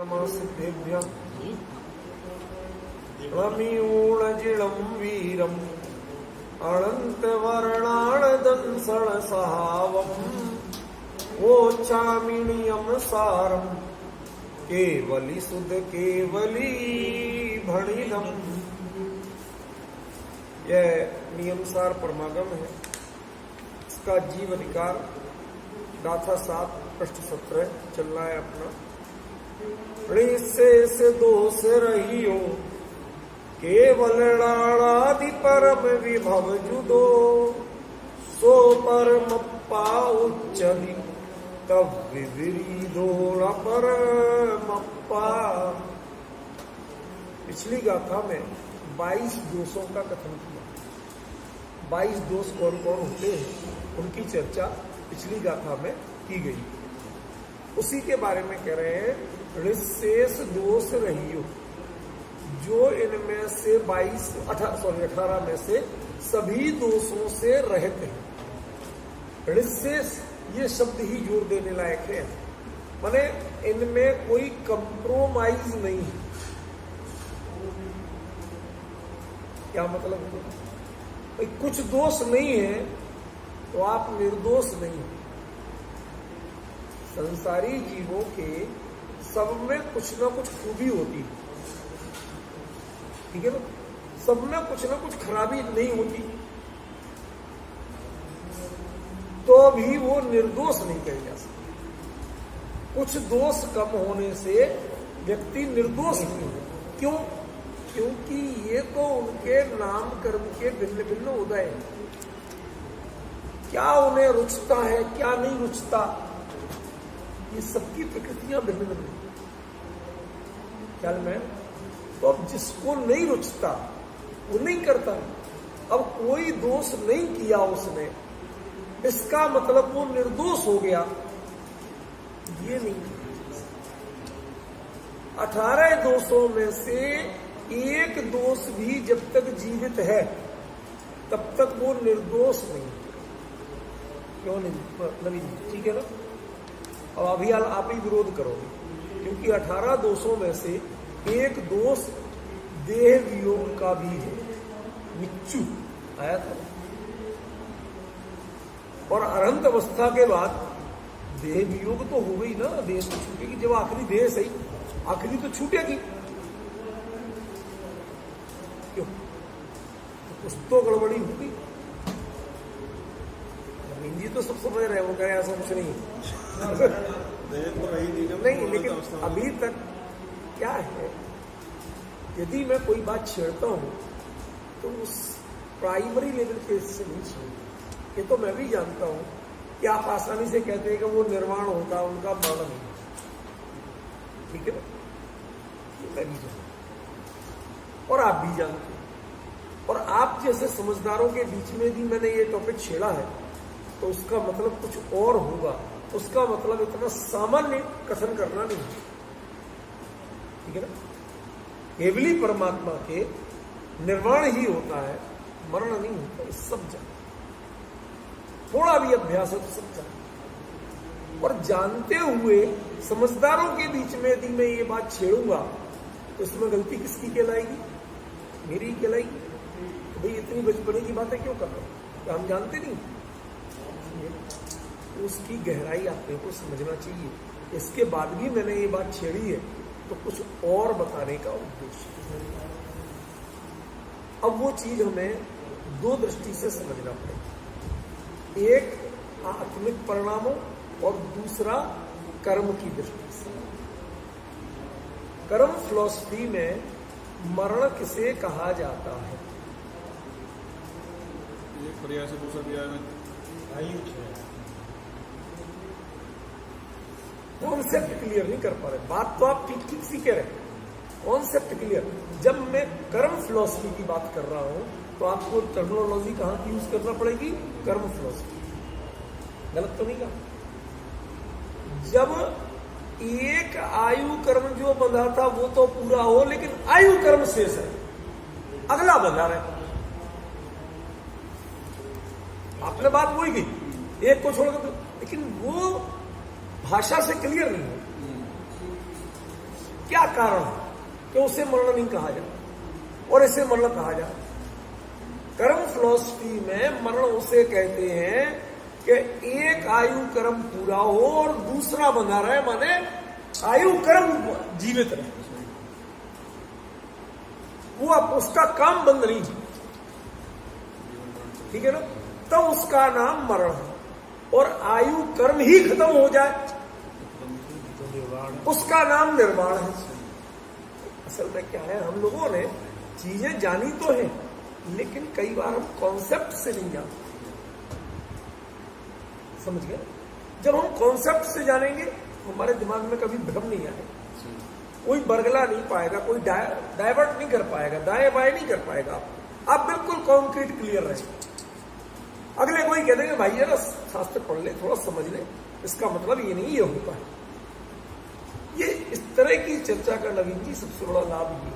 सिद्धेभ्यः रमियूणजिलं वीरम् अनन्तवर्णाणदंसणसहावम् वोचामिनियं सारम् केवली सुध केवली भणिनम। यह नियमसार परमागम है। इसका जीव अधिकार गाथा 7 पृष्ठ 17 चल रहा है अपना। से दोष रहियो केवल राणादि परम विभव जुदो सो परम उच्चदि तब विविधोण परमप्पा। पिछली गाथा में 22 दोषों का कथन किया। 22 दोष कौन कौन होते हैं उनकी चर्चा पिछली गाथा में की गई। उसी के बारे में कह रहे हैं ऋषेष दोष रहियो, जो इनमें से 18 में से सभी दोषों से रहित है। ऋषेष ये शब्द ही जोर देने लायक है, माने इनमें कोई कंप्रोमाइज नहीं है। क्या मतलब? भाई कुछ दोष नहीं है तो आप निर्दोष नहीं है। संसारी जीवों के सब में कुछ ना कुछ खूबी होती है, ठीक है ना? सब में कुछ ना कुछ खराबी नहीं होती तो भी वो निर्दोष नहीं कहे जा सकते। कुछ दोष कम होने से व्यक्ति निर्दोष नहीं है। क्यों? क्योंकि ये तो उनके नाम कर्म के भिन्न भिन्न उदय हैं। क्या उन्हें रुचता है, क्या नहीं रुचता, ये सबकी प्रकृतियां भिन्न भिन्न। ख्याल में? तो अब जिसको नहीं रुचता वो नहीं करता। अब कोई दोष नहीं किया उसने, इसका मतलब वो निर्दोष हो गया, ये नहीं। 18 दोषों में से एक दोष भी जब तक जीवित है तब तक वो निर्दोष नहीं। क्यों नहीं? नवीन, ठीक है ना? अब अभी आप ही विरोध करोगे, क्योंकि 18 दोषों में से एक दोष देह वियोग का भी है। मिच्चू आया था, और अरहंत अवस्था के बाद देह वियोग तो हो गई ना, देह तो छूटेगी। जब आखिरी देह सही, आखिरी तो छूटेगी। क्यों? कुछ तो गड़बड़ी होगी। नवीन जी तो सब समझ रहे हो, कह ऐसा कुछ नहीं नहीं, लेकिन अभी तक क्या है, यदि मैं कोई बात छेड़ता हूं तो उस प्राइमरी लेवल के से नहीं छेड़ता। ये तो मैं भी जानता हूं कि आप आसानी से कहते हैं कि वो निर्वाण होता, उनका मरण नहीं, ठीक है ना? मैं भी जानता और आप भी जानते हैं। और आप जैसे समझदारों के बीच में भी मैंने ये टॉपिक छेड़ा है तो उसका मतलब कुछ और होगा। उसका मतलब इतना सामान्य कथन करना नहीं, ठीक है ना? केवली परमात्मा के निर्वाण ही होता है, मरण नहीं होता। इस सब जान, थोड़ा भी अभ्यास हो तो सब जान। और जानते हुए समझदारों के बीच में यदि मैं ये बात छेड़ूंगा तो इसमें गलती किसकी कहलाएगी? मेरी ही कहलाएगी। तो भाई इतनी बचपने की बातें क्यों कर रहे हो? तो हम जानते नहीं। उसकी गहराई आपने को समझना चाहिए। इसके बाद भी मैंने ये बात छेड़ी है तो कुछ और बताने का उद्देश्य। अब वो चीज हमें दो दृष्टि से समझना पड़ेगा। एक आत्मिक परिणामों और दूसरा कर्म की दृष्टि से। कर्म फिलॉसफी में मरण किसे कहा जाता है? एक पर्याय से दूसरा पर्याय में कॉन्सेप्ट क्लियर नहीं कर पा रहे। बात तो आप ठीक ठीक सी कह रहे हैं, कॉन्सेप्ट क्लियर। जब मैं कर्म फिलॉसफी की बात कर रहा हूं तो आपको टर्मिनोलॉजी कहां की यूज करना पड़ेगी? कर्म फिलॉसफी। गलत तो नहीं कहा? जब एक आयु कर्म जो बंधा था वो तो पूरा हो, लेकिन आयु कर्म शेष है, अगला बंधा है। आपने बात वही की, एक को छोड़कर, लेकिन वो भाषा से क्लियर नहीं है। क्या कारण है कि उसे मरण नहीं कहा जाए और इसे मरण कहा जाए? कर्म फिलॉसफी में मरण उसे कहते हैं कि एक आयु कर्म पूरा हो और दूसरा बना रहे, माने आयु कर्म जीवित रहे, वो उसका काम बंद नहीं, ठीक है ना, तो उसका नाम मरण है। और आयु कर्म ही खत्म हो जाए उसका नाम निर्वाण है। असल में क्या है, हम लोगों ने चीजें जानी तो है, लेकिन कई बार हम कॉन्सेप्ट से नहीं जानते, समझ गए? जब हम कॉन्सेप्ट से जानेंगे हमारे दिमाग में कभी भ्रम नहीं आएगा, कोई बरगला नहीं पाएगा, कोई डाइवर्ट नहीं कर पाएगा, दाएं बाएं नहीं कर पाएगा, आप बिल्कुल कॉन्क्रीट क्लियर रहेंगे। अगले कोई कह देंगे भाई यार शास्त्र पढ़ ले, थोड़ा समझ ले, इसका मतलब ये नहीं, ये होता है। ये इस तरह की चर्चा का नवीन जी सबसे बड़ा लाभ ये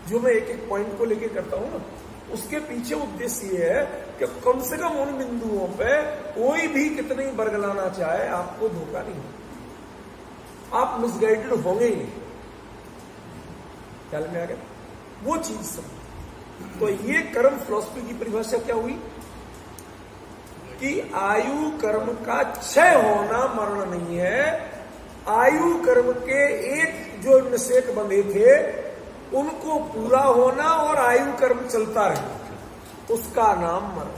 जो मैं एक एक पॉइंट को लेके करता हूं ना, उसके पीछे उद्देश्य ये है कि कम से कम उन बिंदुओं पे कोई भी कितनी बरगलाना चाहे आपको धोखा नहीं हो, आप मिसगाइडेड होंगे ही नहीं। ख्याल में आ गया वो चीज सब। तो ये कर्म फिलॉसफी की परिभाषा क्या हुई कि आयु कर्म का क्षय होना मरण नहीं है, आयु कर्म के एक जो निषेक बंधे थे उनको पूरा होना और आयु कर्म चलता रहे, उसका नाम मरण।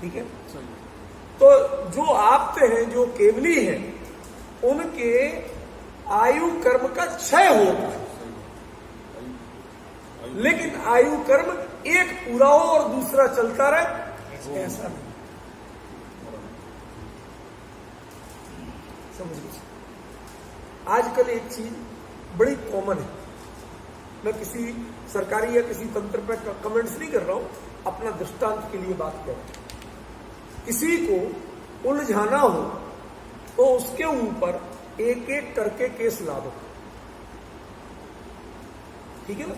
ठीक है? तो जो आप्त हैं, जो केवली हैं, उनके आयु कर्म का क्षय होता है, लेकिन आयु कर्म एक पूरा हो और दूसरा चलता रहे, ऐसा नहीं। समझ लीजिए, आजकल एक चीज बड़ी कॉमन है, मैं किसी सरकारी या किसी तंत्र पर कमेंट्स नहीं कर रहा हूं, अपना दृष्टांत के लिए बात कर रहा हूं। किसी को उलझाना हो तो उसके ऊपर एक एक करके केस ला दो, ठीक है ना,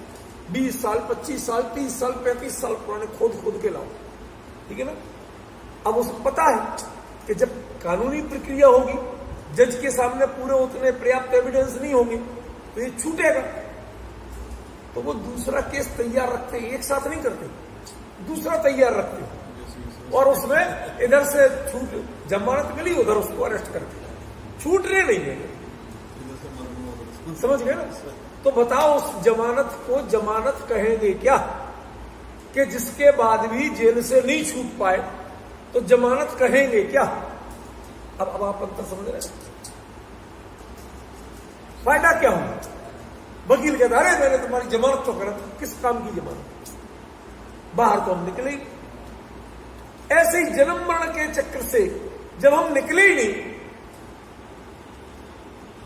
20 साल 25 साल 30 साल 35 साल पुराने खोद के लाओ, ठीक है ना। अब उसे पता है कि जब कानूनी प्रक्रिया होगी, जज के सामने पूरे उतने पर्याप्त एविडेंस नहीं होंगे तो ये छूटेगा, तो वो दूसरा केस तैयार रखते हैं, एक साथ नहीं करते, दूसरा तैयार रखते हैं, और उसमें इधर से छूट जमानत मिली, उधर उसको अरेस्ट करते, छूटने नहीं देंगे। समझ गए ना? तो बताओ उस जमानत को जमानत कहेंगे क्या कि जिसके बाद भी जेल से नहीं छूट पाए, तो जमानत कहेंगे क्या? अब आप अंतर समझ रहे हैं? फायदा क्या होगा? वकील कहता अरे मैंने तुम्हारी जमानत तो करा, किस काम की जमानत? बाहर तो हम निकले ही। ऐसे ही जन्म मरण के चक्र से जब हम निकले ही नहीं,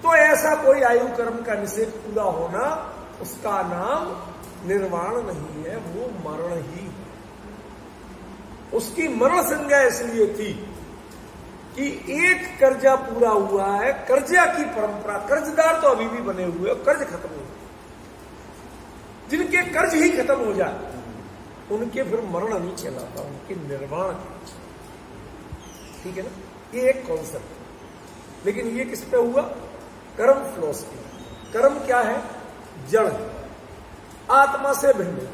तो ऐसा कोई आयु कर्म का निषेध पूरा होना, उसका नाम निर्वाण नहीं है, वो मरण ही है। उसकी मरण संज्ञा इसलिए थी कि एक कर्जा पूरा हुआ है, कर्जा की परंपरा, कर्जदार तो अभी भी बने हुए, कर्ज खत्म हो, जिनके कर्ज ही खत्म हो जाए उनके फिर मरण नहीं कहलाता, उनके निर्वाण। ठीक है ना? ये एक कॉन्सेप्ट। लेकिन ये किस पे हुआ? कर्म फिलॉसफी। कर्म क्या है? जड़, आत्मा से भिन्न।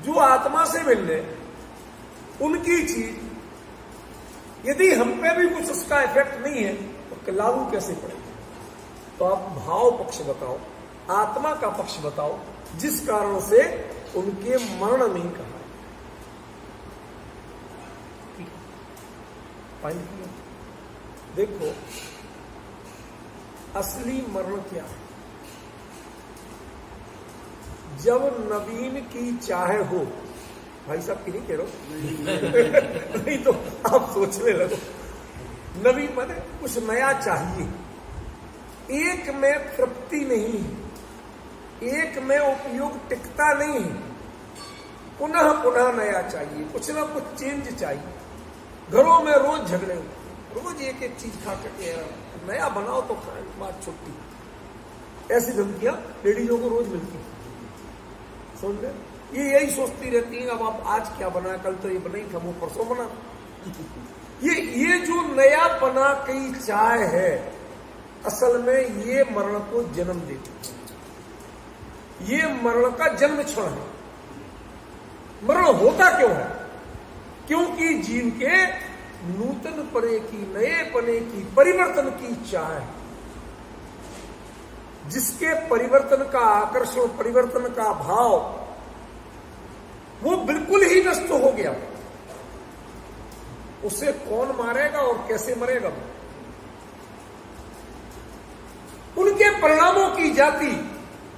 जो आत्मा से भिन्न है उनकी चीज यदि हम पे भी कुछ उसका इफेक्ट नहीं है तो लागू कैसे पड़ेगा? तो आप भाव पक्ष बताओ, आत्मा का पक्ष बताओ, जिस कारण से उनके मरण नहीं कहा। ठीक है? Point clear? देखो असली मरण क्या है? जब नवीन की चाह हो, भाई साहब की नहीं कह रहा नहीं तो आप सोचने लगो। नवीन माने कुछ नया चाहिए, एक में तृप्ति नहीं है, एक में उपयोग टिकता नहीं है, पुनः पुनः नया चाहिए, कुछ ना कुछ चेंज चाहिए। घरों में रोज झगड़े हो, रोज एक एक चीज खा करके नया बनाओ तो खाने के बाद छुट्टी। ऐसी धमकियां लेडीजों को रोज मिलती है, समझ रहे? ये यही सोचती रहती है अब आप आज क्या बना, कल तो ये बना ही था, वो परसों बना। ये जो नया बना की चाह है, असल में ये मरण को जन्म देती है। ये मरण का जन्म क्षण है। मरण होता क्यों है? क्योंकि जीव के नूतन पने की, नए पने की, परिवर्तन की इच्छा है। जिसके परिवर्तन का आकर्षण, परिवर्तन का भाव वो बिल्कुल ही नष्ट हो गया, उसे कौन मारेगा और कैसे मरेगा? उनके परिणामों की जाति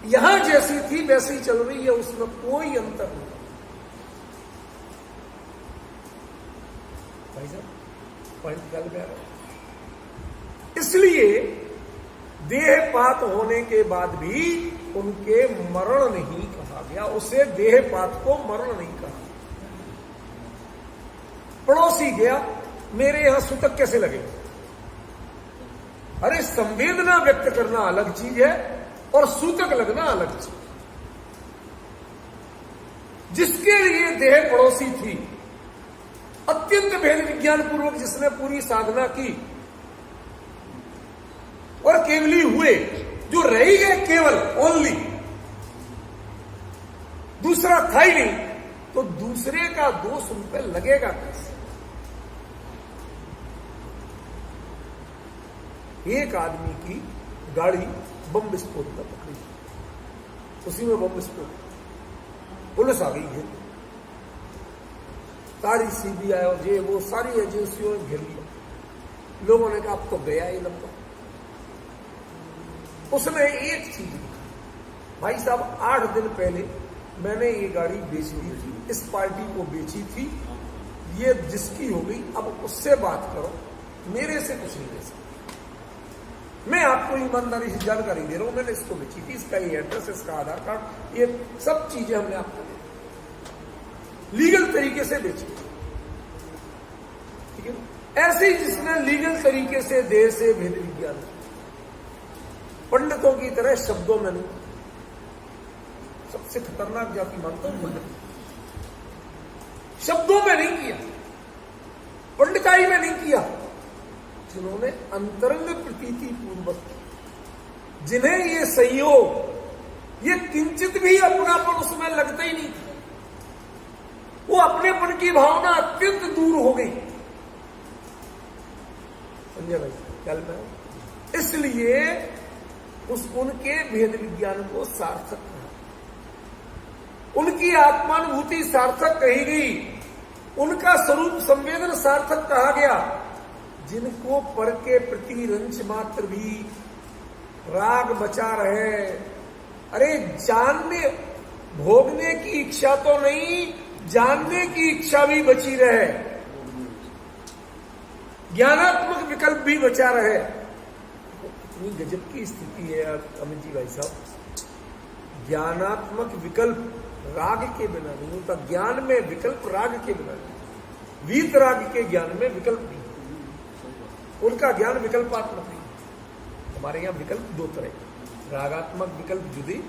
यहां जैसी थी वैसी चल रही है, उसमें कोई अंतर नहीं। भाई साहब पॉइंट गल में आ रहा है। इसलिए देहपात होने के बाद भी उनके मरण नहीं कहा गया, उसे देहपात को मरण नहीं कहा। पड़ोसी गया, मेरे यहां सूतक कैसे लगे? अरे संवेदना व्यक्त करना अलग चीज है और सूतक लगना अलग चीज। जिसके लिए देह पड़ोसी थी, अत्यंत भेद विज्ञान पूर्वक जिसने पूरी साधना की और केवली हुए, जो रह ही गए केवल ओनली, दूसरा था ही नहीं, तो दूसरे का दोष उन पर लगेगा कैसे? एक आदमी की गाड़ी बम विस्फोट में पकड़ी, उसी में बम विस्फोट, पुलिस आ गई है, सारी सीबीआई और ये वो सारी एजेंसियों ने घेर लिया। लोगों ने कहा अब तो गया ही लंबा। उसने एक चीज लिखा, भाई साहब 8 दिन पहले मैंने ये गाड़ी बेच दी थी, इस पार्टी को बेची थी, ये जिसकी हो गई, अब उससे बात करो, मेरे से कुछ नहीं ले सकते। मैं आपको ईमानदारी से जानकारी दे रहा हूं, मैंने इसको बेची थी, इसका ये एड्रेस, इसका आधार कार्ड, ये सब चीजें हमने आपको लीगल तरीके से बेची। ठीक है, ऐसे ही जिसने लीगल तरीके से देह से भेद विज्ञान, पंडितों की तरह शब्दों में नहीं, सबसे खतरनाक जाति मानता हूं पंडित, शब्दों में नहीं किया, पंडिताई में नहीं किया, जिन्होंने अंतरंग प्रतीति पूर्वक, जिन्हें ये संयोग, ये किंचित भी अपनापन उसमें लगता ही नहीं था, वो अपनेपन की भावना अत्यंत दूर हो गई। समझे भाई कल में? इसलिए उनके भेद विज्ञान को सार्थक कहा, उनकी आत्मानुभूति सार्थक कही गई, उनका स्वरूप संवेदन सार्थक कहा गया। जिनको पर के प्रति रंच मात्र भी राग बचा रहे, अरे जानने भोगने की इच्छा तो नहीं, जानने की इच्छा भी बची रहे, ज्ञानात्मक विकल्प भी बचा रहे। इतनी गजब की स्थिति है अमित जी भाई साहब, ज्ञानात्मक विकल्प राग के बिना नहीं होता, ज्ञान में विकल्प राग के बिना नहीं, वीत राग के ज्ञान में विकल्प नहीं, उनका ज्ञान विकल्पात्मक नहीं। हमारे यहां विकल्प दो तरह, रागात्मक विकल्प जुदी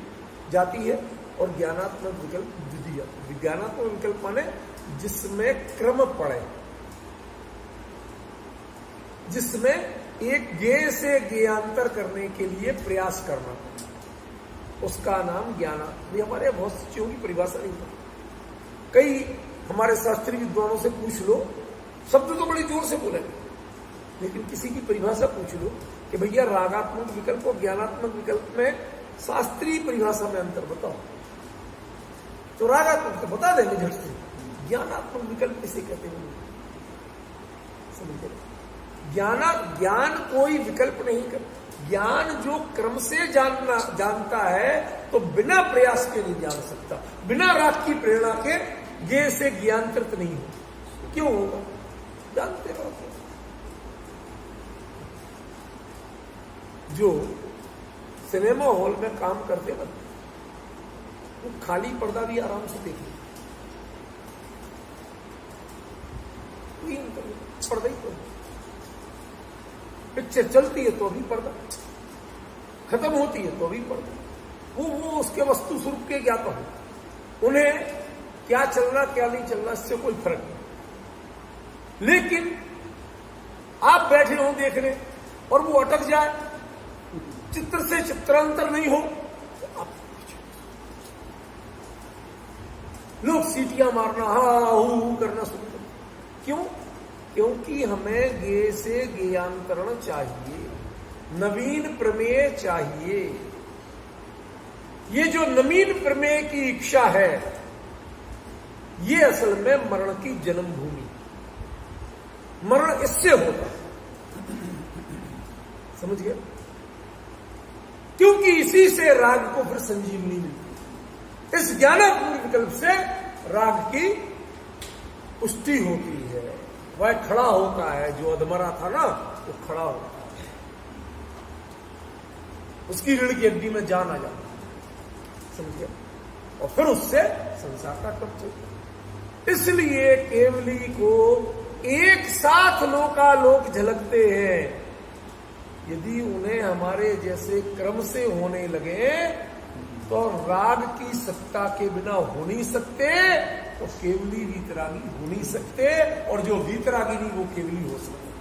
जाती है और ज्ञानात्मक विकल्प जुदी जाती है। विज्ञानात्मक विकल्प माने जिसमें क्रम पड़े, जिसमें एक ज्ञेय से ज्ञेयांतर करने के लिए प्रयास करना, उसका नाम ज्ञाना। ये हमारे बहुत सी चीजों की परिभाषा नहीं पड़ती। कई हमारे शास्त्रीय विद्वानों से पूछ लो, शब्द तो बड़ी जोर से बोलेंगे, लेकिन किसी की परिभाषा पूछ लो कि भैया रागात्मक विकल्प और ज्ञानात्मक विकल्प में शास्त्रीय परिभाषा में अंतर बताओ, तो रागात्मक तो बता देंगे झट से, ज्ञानात्मक विकल्प किसे कहते हैं समझे? ज्ञान कोई विकल्प नहीं करता, ज्ञान जो क्रम से जानता है तो बिना प्रयास के नहीं जान सकता, बिना राग की प्रेरणा के ज्ञेय से ज्ञानांतरित नहीं हो। क्यों होगा? जानते रहो। जो सिनेमा हॉल में काम करते ना, वो खाली पर्दा भी आराम से देखे, पर्दा ही तो, पिक्चर चलती है तो भी पर्दा, खत्म होती है तो भी पर्दा, वो उसके वस्तु स्वरूप के ज्ञाता हो, उन्हें क्या चलना क्या नहीं चलना इससे कोई फर्क नहीं। लेकिन आप बैठे हो देखने और वो अटक जाए चित्र से चित्रांतर नहीं हो तो आप लोग सीटियां मारना हा हू करना शुरू कर। क्यों? क्योंकि हमें गे से गेयांतरण चाहिए, नवीन प्रमेय चाहिए। ये जो नवीन प्रमेय की इच्छा है, ये असल में मरण की जन्मभूमि। मरण इससे होगा, समझ गए? क्योंकि इसी से राग को फिर संजीवनी मिलती है। इस ज्ञानात्मक विकल्प से राग की पुष्टि होती है, वह खड़ा होता है। जो अधमरा था ना, वो खड़ा होता है, उसकी रीढ़ की हड्डी में जान आ जाती है, समझिए? और फिर उससे संसार का कब चलता। इसलिए केवली को एक साथ लोकालोक झलकते हैं। यदि उन्हें हमारे जैसे क्रम से होने लगे तो राग की सत्ता के बिना हो नहीं सकते, तो केवली वीतरागी हो नहीं सकते, और जो वीतरागी नहीं वो केवली हो सकते।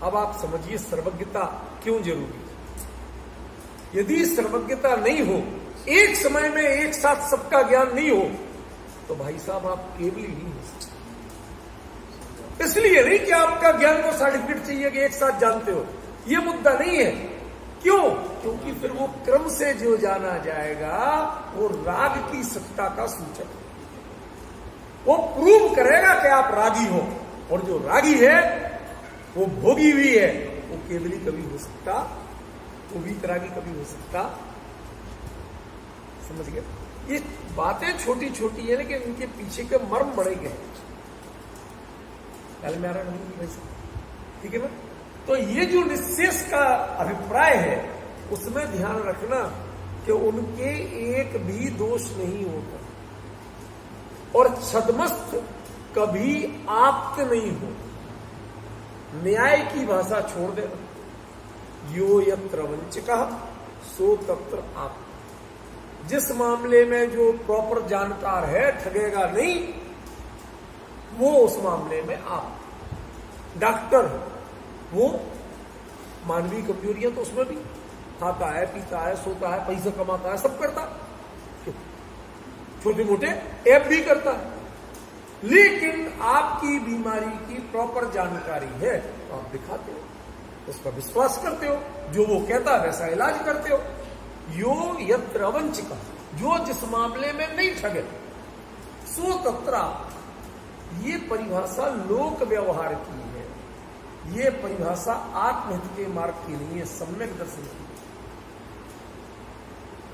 अब आप समझिए सर्वज्ञता क्यों जरूरी है। यदि सर्वज्ञता नहीं हो, एक समय में एक साथ सबका ज्ञान नहीं हो, तो भाई साहब आप केवली नहीं हो सकते। इसलिए नहीं कि आपका ज्ञान को सर्टिफिकेट चाहिए कि एक साथ जानते हो, यह मुद्दा नहीं है। क्यों? क्योंकि फिर वो क्रम से जो जाना जाएगा वो राग की सत्ता का सूचक है। वो प्रूव करेगा कि आप रागी हो, और जो रागी है वो भोगी भी है, वो केवली कभी हो सकता, वो वीतरागी कभी हो सकता। समझ गए? ये बातें छोटी छोटी है, लेकिन इनके पीछे के मर्म बड़े गए। कल में आ रहा नहीं भाई साहब, ठीक है ना? तो ये जो निश्चेष का अभिप्राय है, उसमें ध्यान रखना कि उनके एक भी दोष नहीं होता, और छदमस्त कभी आप्त नहीं हो। न्याय की भाषा छोड़ देना। यो यत्र वंचिकः सो तत्र आप। जिस मामले में जो प्रॉपर जानकार है ठगेगा नहीं, वो उस मामले में आप। डॉक्टर वो मानवीय कमजोरियां तो उसमें भी, खाता है, पीता है, सोता है, पैसा कमाता है, सब करता है, छोटे मोटे ऐप भी करता है। लेकिन आपकी बीमारी की प्रॉपर जानकारी है तो आप दिखाते हो, उस पर विश्वास करते हो, जो वो कहता है वैसा इलाज करते हो। यो यत्र अवंचिका, जो जिस मामले में नहीं ठगे, सो तत्र। ये परिभाषा लोक व्यवहार की है, ये परिभाषा आत्महित के मार्ग की नहीं है, सम्यक दर्शन की।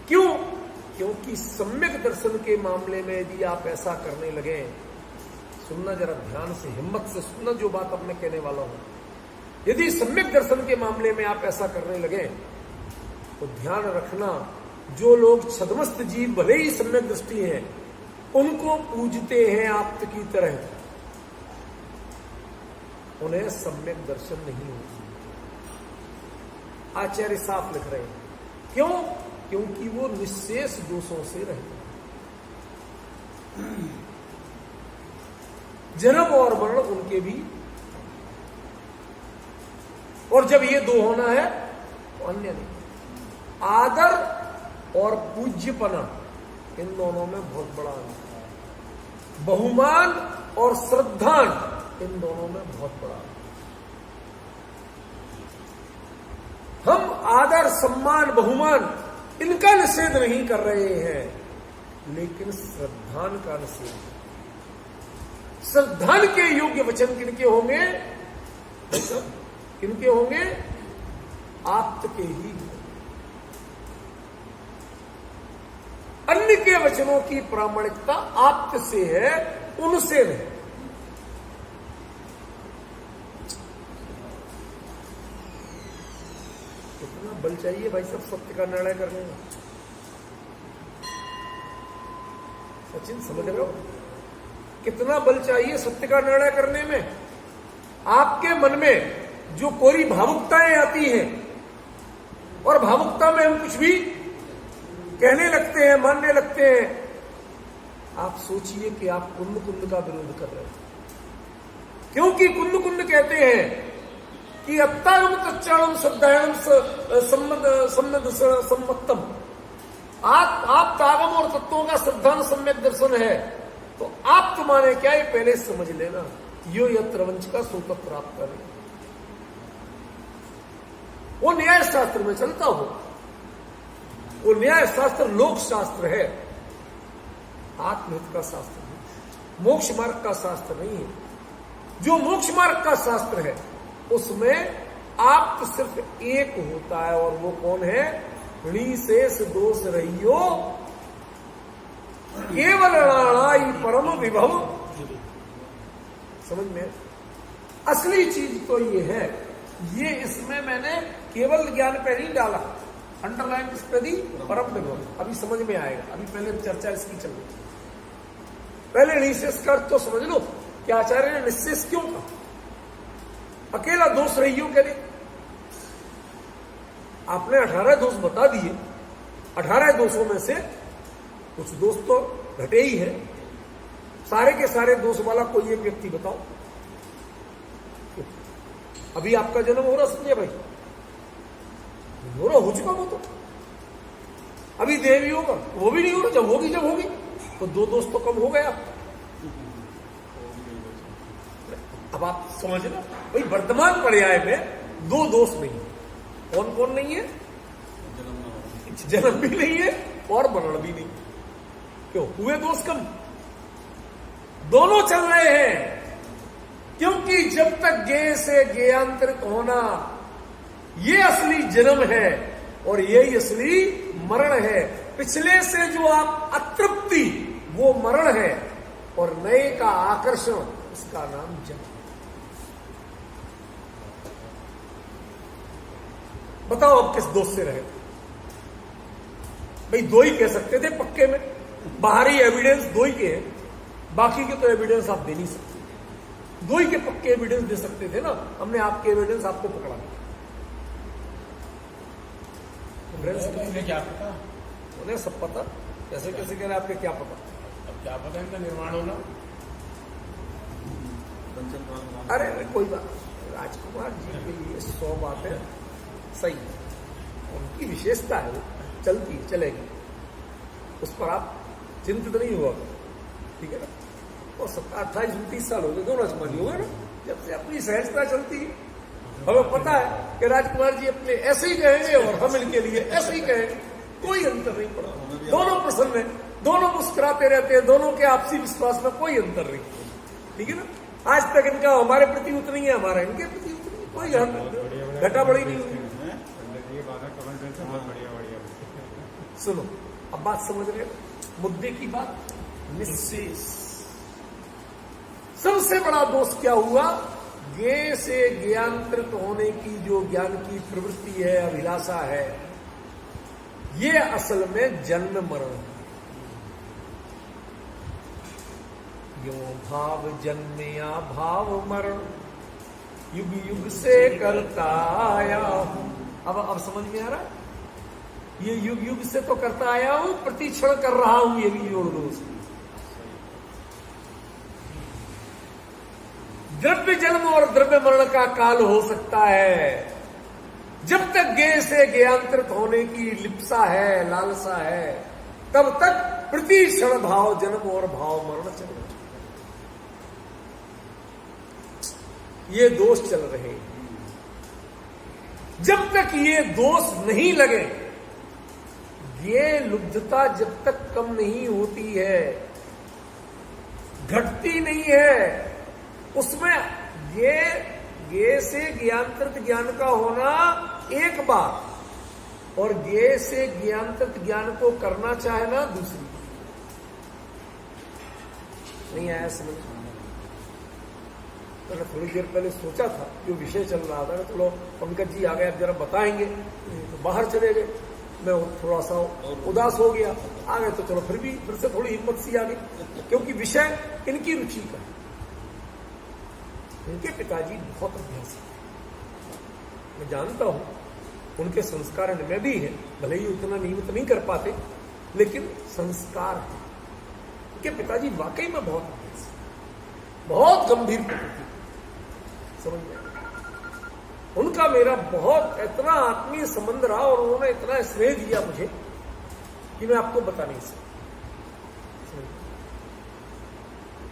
क्यों? क्योंकि सम्यक दर्शन के मामले में यदि आप ऐसा करने लगे, सुनना जरा ध्यान से, हिम्मत से सुनना जो बात अब मैं कहने वाला हूं। यदि सम्यक दर्शन के मामले में आप ऐसा करने लगे, तो ध्यान रखना, जो लोग छदमस्त जीव भले ही सम्यक दृष्टि हैं, उनको पूजते हैं आप्त की तरह, उन्हें सम्यक दर्शन नहीं होती। आचार्य साफ लिख रहे हैं। क्यों? क्योंकि वो निश्शेष दोषों से रहते हैं। जन्म और मरण उनके भी, और जब ये दो होना है तो अन्य नहीं। आदर और पूज्यपना, इन दोनों में बहुत बड़ा अंतर है। बहुमान और श्रद्धान, इन दोनों में बहुत बड़ा अंतर। हम आदर, सम्मान, बहुमान इनका निषेध नहीं कर रहे हैं, लेकिन श्रद्धान का निषेध। श्रद्धान के योग्य वचन किनके होंगे? किनके होंगे? आप्त के ही। अन्य के वचनों की प्रामाणिकता आप्त से है, उनसे नहीं। कितना बल चाहिए भाई सब सत्य का निर्णय करने में। सचिन समझ रहे हो? कितना बल चाहिए सत्य का निर्णय करने में। आपके मन में जो कोरी भावुकताएं आती हैं, और भावुकता में हम कुछ भी कहने लगते हैं, मानने लगते हैं, आप सोचिए कि आप कुंद कुंद का विरोध कर रहे हैं। क्योंकि कुंद कुंद कहते हैं कि अत्तागम तच्चाणम श्रद्धायम सम्मतम। आप तागम और तत्वों का श्रद्धान सम्यक दर्शन है, तो आप तो माने क्या, ये पहले समझ लेना। यो यत्र वंश का सूत्र प्राप्त करें, वो न्याय शास्त्र में चलता हो, वो न्याय शास्त्र लोक शास्त्र है, आत्महित का शास्त्र नहीं, मोक्ष मार्ग का शास्त्र नहीं है। जो मोक्ष मार्ग का शास्त्र है उसमें आप तो सिर्फ एक होता है, और वो कौन है? ऋणी शेष दोष रहियो केवल राणाई परम विभव। समझ में? असली चीज तो ये है, ये इसमें मैंने केवल ज्ञान पे नहीं डाला, अंडरलाइन इस पे दी परम विभव। अभी समझ में आएगा, अभी पहले चर्चा इसकी चल रही। पहले निशेष का अर्थ तो समझ लो कि आचार्य ने निशेष क्यों कहा। अकेला दोष रहियो के लिए आपने 18 दोष बता दिए, 18 दोषों में से कुछ दोष तो घटे ही है, सारे के सारे दोष वाला कोई एक व्यक्ति बताओ। अभी आपका जन्म हो रहा संजय भाई, हो रहा, हो चुका वो तो। अभी देवी होगा, वो भी नहीं हो रहा, जब होगी तो 2 दोष तो कम हो गया। अब आप समझना भाई, वर्तमान पर्याय में 2 दोष नहीं है। कौन कौन नहीं है? जन्म भी नहीं है और मरण भी नहीं। क्यों हुए दोष कम? दोनों चल रहे हैं, क्योंकि जब तक ज्ञेय से ज्ञेयांतरित होना, ये असली जन्म है और यही असली मरण है। पिछले से जो आप अतृप्ति, वो मरण है, और नए का आकर्षण, उसका नाम जन्म। बताओ अब किस दोष से रहे? भाई 2 ही कह सकते थे पक्के में, बाहरी एविडेंस 2 ही के हैं, बाकी के तो एविडेंस आप दे नहीं सकते। 2 ही के पक्के एविडेंस दे सकते थे ना, हमने आपके एविडेंस आपको पकड़ा। उन्हें क्या पता? उन्हें सब पता, कैसे कैसे कह रहे हैं, आपके क्या पता? अब क्या पता इनका निर्माण होना। अरे कोई बात, राजकुमार जी के लिए 100 बातें सही, उनकी विशेषता है, वो चलती चलेगी, उस पर आप चिंतित नहीं हुआ, ठीक है ना। और 28-29 साल हो गए, दोनों राजकुमार जी हो गए ना, जब से अपनी सहजता चलती है। हमें पता है कि राजकुमार जी अपने ऐसे ही कहेंगे और हम इनके लिए ऐसे ही कहेंगे, कोई अंतर नहीं पड़ा। दोनों प्रसन्न है, दोनों मुस्कुराते रहते हैं, दोनों के आपसी विश्वास में कोई अंतर नहीं, ठीक है ना। आज तक इनका हमारे प्रति उतनी है, हमारा इनके प्रति उतनी, कोई घटा बड़ी नहीं हुई। सुनो, अब बात समझ रहे हो, मुद्दे की बात। निश्चेष सबसे बड़ा दोष क्या हुआ? ज्ञेय से ज्ञानांतरित होने की जो ज्ञान की प्रवृत्ति है, अभिलाषा है, ये असल में जन्म मरण है। यो भाव जन्मया भाव मरण, युग युग से करता आया हूं। अब समझ में आ रहा है? ये युग युग से तो करता आया हूं, प्रतिक्षण कर रहा हूं, ये भी जोड़ दो उसकी। द्रव्य जन्म और द्रव्य मरण का काल हो सकता है, जब तक ज्ञेय से ज्ञानांतरित होने की लिप्सा है, लालसा है, तब तक प्रतिक्षण भाव जन्म और भाव मरण चल रहे, ये दोष चल रहे हैं। जब तक ये दोष नहीं लगे, ये लुब्धता जब तक कम नहीं होती है, घटती नहीं है, उसमें ये से ज्ञानांतरित ज्ञान का होना एक बात, और ज्ञेय से ज्ञानांतरित ज्ञान को करना चाहना दूसरी। नहीं आया समझ? मैंने थोड़ी देर पहले सोचा था, जो विषय चल रहा था, चलो पंकज जी आ गए, अब जरा बताएंगे, तो बाहर चले गए, मैं थोड़ा सा उदास हो गया। आ गए तो चलो फिर से थोड़ी हिम्मत सी आ गई, क्योंकि विषय इनकी रुचि का है। उनके पिताजी बहुत अभ्यास है, मैं जानता हूं, उनके संस्कार इनमें भी है, भले ही उतना नियमित नहीं कर पाते, लेकिन संस्कार है। उनके पिताजी वाकई में बहुत अभ्यास, बहुत गंभीर प्रकृति, समझ में। उनका मेरा बहुत इतना आत्मीय संबंध रहा और उन्होंने इतना स्नेह दिया मुझे कि मैं आपको बता नहीं सकता।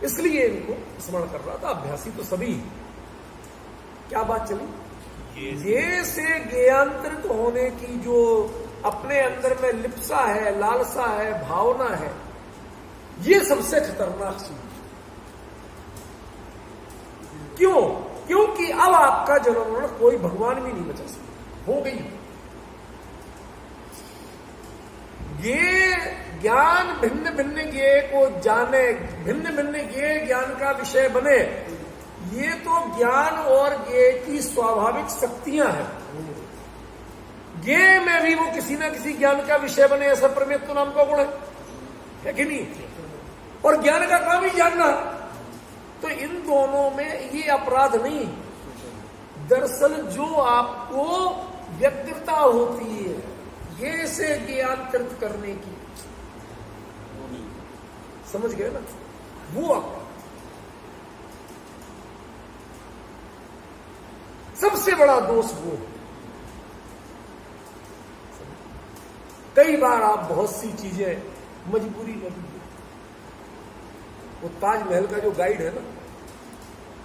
इसलिए इनको स्मरण कर रहा था। अभ्यासी तो सभी। क्या बात चली? ये से ज्ञानांतरित होने की जो अपने अंदर में लिप्सा है, लालसा है, भावना है, ये सबसे खतरनाक चीज। क्यों? क्योंकि अब आपका जन्म मरण कोई भगवान भी नहीं बचा सकता, हो गई। ये ज्ञान भिन्न भिन्न ज्ञेय को जाने, भिन्न भिन्न ज्ञेय ज्ञान का विषय बने, ये तो ज्ञान और ज्ञेय की स्वाभाविक शक्तियां हैं। ज्ञेय में भी वो किसी ना किसी ज्ञान का विषय बने, ऐसा परमेत्व नाम का गुण है कि नहीं? और ज्ञान का काम ही जानना। तो इन दोनों में ये अपराध नहीं। दरअसल जो आपको व्यग्रता होती है ये से ज्ञानांतरित करने की, समझ गए ना, वो अपराध सबसे बड़ा दोष वो। कई बार आप बहुत सी चीजें मजबूरी में भी, वो ताजमहल का जो गाइड है ना,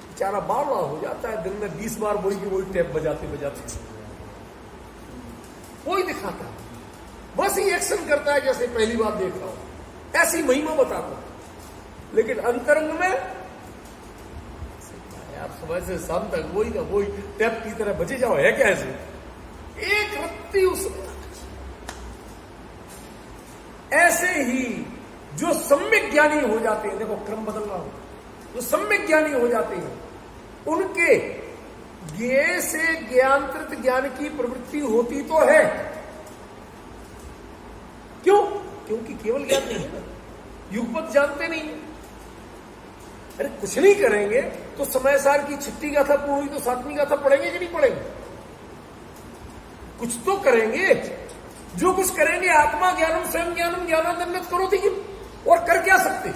बेचारा बार बार हो जाता है, दिन में 20 बार वही की वही टैप बजाते बजाते कोई दिखाता है, बस ही एक्शन करता है जैसे पहली बार देख रहा हूं, ऐसी महिमा बताता है। लेकिन अंतरंग में यार सुबह से शाम तक वही ना वही टैप की तरह बचे जाओ, है क्या ऐसे? एक रत्ती उसमें। ऐसे ही जो सम्यक ज्ञानी हो जाते हैं, देखो क्रम बदल रहा हूं, जो सम्यक ज्ञानी हो जाते हैं उनके ज्ञेय से ज्ञानांतरित ज्ञान की प्रवृत्ति होती तो है। क्यों? क्योंकि केवल ज्ञान नहीं है ना, युगपत जानते नहीं। अरे कुछ नहीं करेंगे तो समय सार की 6ठी गाथा पूर्ण हुई तो 7वीं गाथा पढ़ेंगे कि नहीं पढ़ेंगे? कुछ तो करेंगे। जो कुछ करेंगे आत्मा ज्ञानम स्वयं ज्ञानम ज्ञानानंद करो थी, और कर क्या सकते?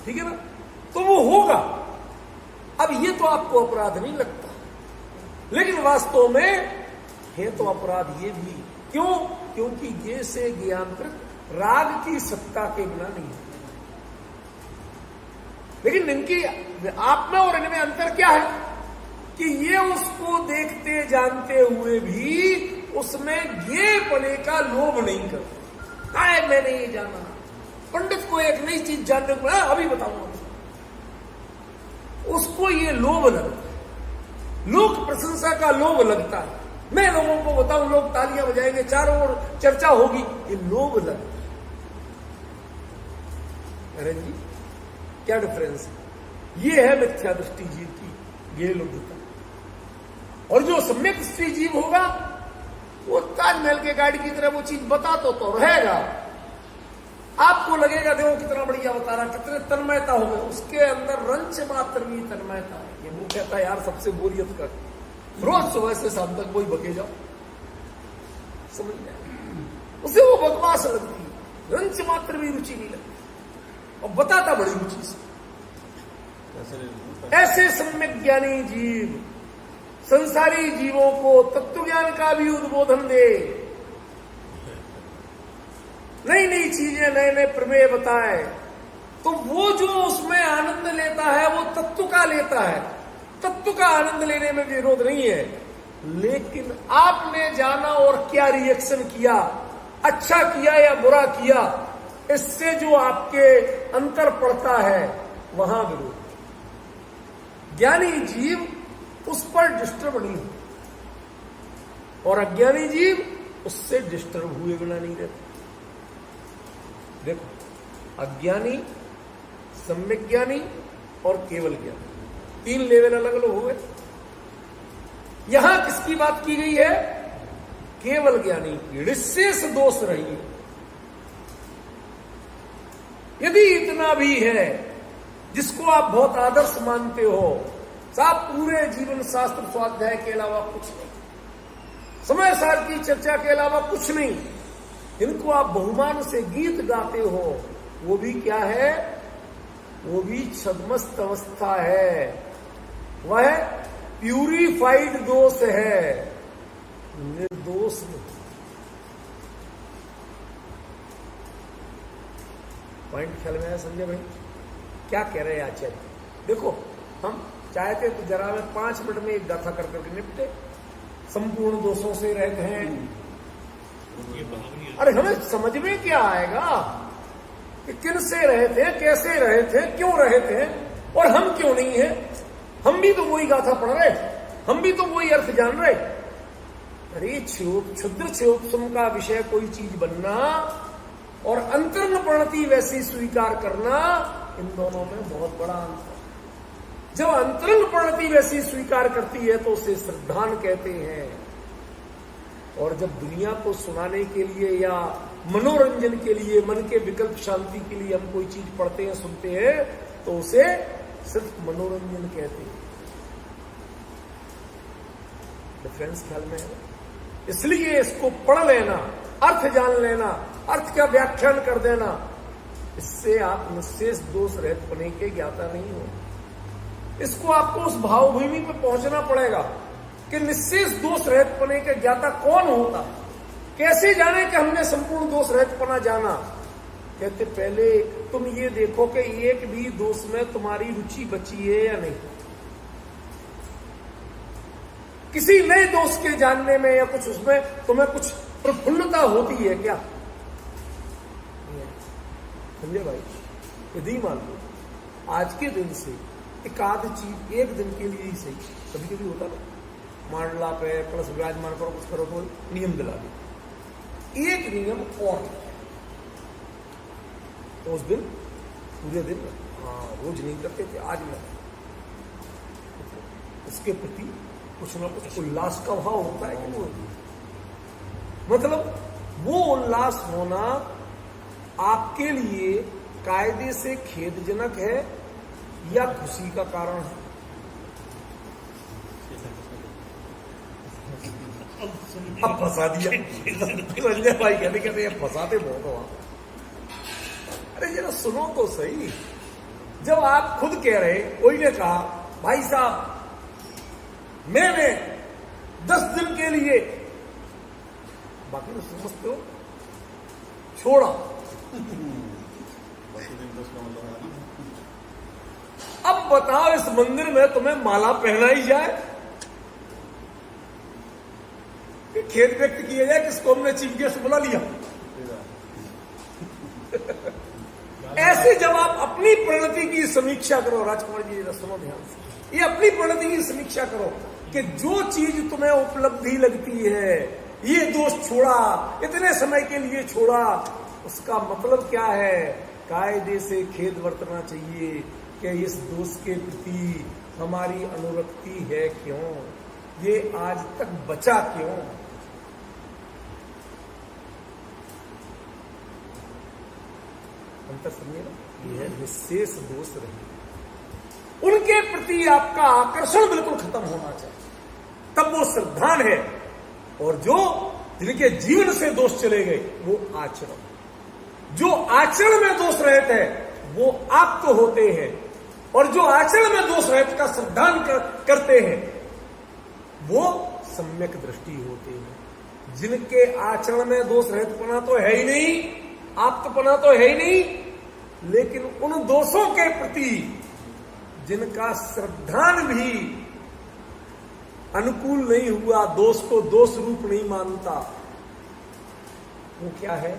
ठीक है ना? तो वो होगा। अब ये तो आपको अपराध नहीं लगता, लेकिन वास्तव में है तो अपराध ये भी। क्यों? क्योंकि ये से ज्ञानांतरित राग की सत्ता के बिना नहीं है। लेकिन इनकी आप में और इनमें अंतर क्या है कि ये उसको देखते जानते हुए भी उसमें ये पने का लोभ नहीं करते। आए मैंने ये जाना, पंडित को एक नई चीज जानने को अभी बताऊंगा, उसको ये लोभ लगता है, लोक प्रशंसा का लोभ लगता है। मैं लोगों को बताऊं, लोग तालियां बजाएंगे, चारों ओर चर्चा होगी, ये लोभ लगता है। अरे जी क्या डिफरेंस है? ये है मिथ्या दृष्टि जीव की, ये लुब्धता। और जो सम्यक दृष्टि जीव होगा वो ताजमहल के गाइड की तरह वो चीज बता तो रहेगा। आपको लगेगा देखो कितना बढ़िया बता रहा, कितने तन्मयता हो गई, उसके अंदर रंच मात्र भी तन्मयता है। ये वो कहता है यार सबसे बोरियत कर, रोज सुबह से शाम तक वही बके जाओ, समझ में? उसे वो बकवास लगती है, रंच मात्र भी रुचि नहीं लगती, और बताता बड़ी रुचि से। ऐसे सम्यक ज्ञानी जीव संसारी जीवों को तत्व ज्ञान का भी उद्बोधन दे, नई नई चीजें, नए नए प्रमेय बताए, तो वो जो उसमें आनंद लेता है वो तत्व का लेता है। तत्व का आनंद लेने में विरोध नहीं है, लेकिन आपने जाना और क्या रिएक्शन किया, अच्छा किया या बुरा किया, इससे जो आपके अंतर पड़ता है वहां विरोध। ज्ञानी जीव उस पर डिस्टर्ब नहीं हो, और अज्ञानी जीव उससे डिस्टर्ब हुए बिना नहीं रहते। देखो अज्ञानी, सम्यक ज्ञानी और केवल ज्ञानी, 3 लेवल अलग अलग हुए। यहां किसकी बात की गई है? केवल ज्ञानी की। निःशेष दोष रही। यदि इतना भी है जिसको आप बहुत आदर्श मानते हो, साहब पूरे जीवन शास्त्र स्वाध्याय के अलावा कुछ नहीं, समय सार की चर्चा के अलावा कुछ नहीं, इनको आप बहुमान से गीत गाते हो, वो भी क्या है? वो भी छद्मस्त अवस्था है। वह प्यूरिफाइड दोष है, निर्दोष नहीं। पॉइंट ख्याल में आया संजय भाई? क्या कह रहे हैं आचार्य? देखो, हम चाहते तो जरा में 5 मिनट में एक गाथा कर करके निपटे, संपूर्ण दोषों से रहते हैं। अरे हमें समझ में क्या आएगा कि किन से रहे थे, कैसे रहे थे, क्यों रहे थे, और हम क्यों नहीं है? हम भी तो वही गाथा पढ़ रहे, हम भी तो वही अर्थ जान रहे। अरे क्षुद्र क्षयोत्सम का विषय कोई चीज बनना और अंतरंग प्रणति वैसी स्वीकार करना, इन दोनों में बहुत बड़ा अंतर। जब अंतरंग प्रणति वैसी स्वीकार करती है तो उसे श्रद्धान कहते हैं, और जब दुनिया को सुनाने के लिए या मनोरंजन के लिए, मन के विकल्प शांति के लिए हम कोई चीज पढ़ते हैं, सुनते हैं, तो उसे सिर्फ मनोरंजन कहते हैं। डिफरेंस ख्याल में है? इसलिए इसको पढ़ लेना, अर्थ जान लेना, अर्थ का व्याख्यान कर देना, इससे आप निश्शेष दोष रहित बने के ज्ञाता नहीं हो। इसको आपको उस भावभूमि पे पहुंचना पड़ेगा कि निश्शेष दोष रहितपने के ज्ञाता कौन होता है। कैसे जाने कि हमने संपूर्ण दोष रहितपना जाना? कहते पहले तुम ये देखो कि एक भी दोष में तुम्हारी रुचि बची है या नहीं। किसी नए दोष के जानने में या कुछ उसमें तुम्हें कुछ प्रफुल्लता होती है क्या? समझे भाई? यदि मान लो आज के दिन से एक आध चीज एक दिन के लिए ही सही, कभी कभी होता ना, मांडला पे प्लस विराजमान करो, कुछ करो तो नियम दिला दो, एक नियम और तो उस दिन पूरे दिन रोज नहीं करते थे, आज मैं उसके प्रति कुछ ना कुछ उल्लास का भाव होता है कि नहीं? मतलब वो उल्लास होना आपके लिए कायदे से खेदजनक है या खुशी का कारण है? अब फंसा दिया संजय भाई, कहते कहते फंसाते बहुत हो। अरे जरा सुनो तो सही, जब आप खुद कह रहे, कोई ने कहा भाई साहब मैंने 10 दिन के लिए, बाकी तो समझते हो, छोड़ा। अब बताओ इस मंदिर में तुम्हें माला पहनाई जाए कि खेद व्यक्त किया जाए किसको हमने चीफ गेस्ट बुला लिया? ऐसे जब आप अपनी प्रणति की समीक्षा करो, राजकुमार जी सुनो ध्यान से, ये अपनी प्रणति की समीक्षा करो कि जो चीज तुम्हें उपलब्धि लगती है, ये दोष छोड़ा, इतने समय के लिए छोड़ा, उसका मतलब क्या है? कायदे से खेद बरतना चाहिए कि इस दोष के प्रति हमारी अनुरक्ति है क्यों, ये आज तक बचा क्यों? अंतर समझे ना? ये निश्शेष दोष रहे, उनके प्रति आपका आकर्षण बिल्कुल खत्म होना चाहिए, तब वो श्रद्धान है। और जो जिनके जीवन से दोष चले गए वो आचरण, जो आचरण में दोष रहते हैं वो आप तो होते हैं, और जो आचरण में दोष रहते का श्रद्धान करते हैं वो सम्यक दृष्टि होते हैं। जिनके आचरण में दोष रहितपना तो है ही नहीं, आप्तपना तो है ही नहीं, लेकिन उन दोषों के प्रति जिनका श्रद्धान भी अनुकूल नहीं हुआ, दोष को दोष रूप नहीं मानता, वो क्या है?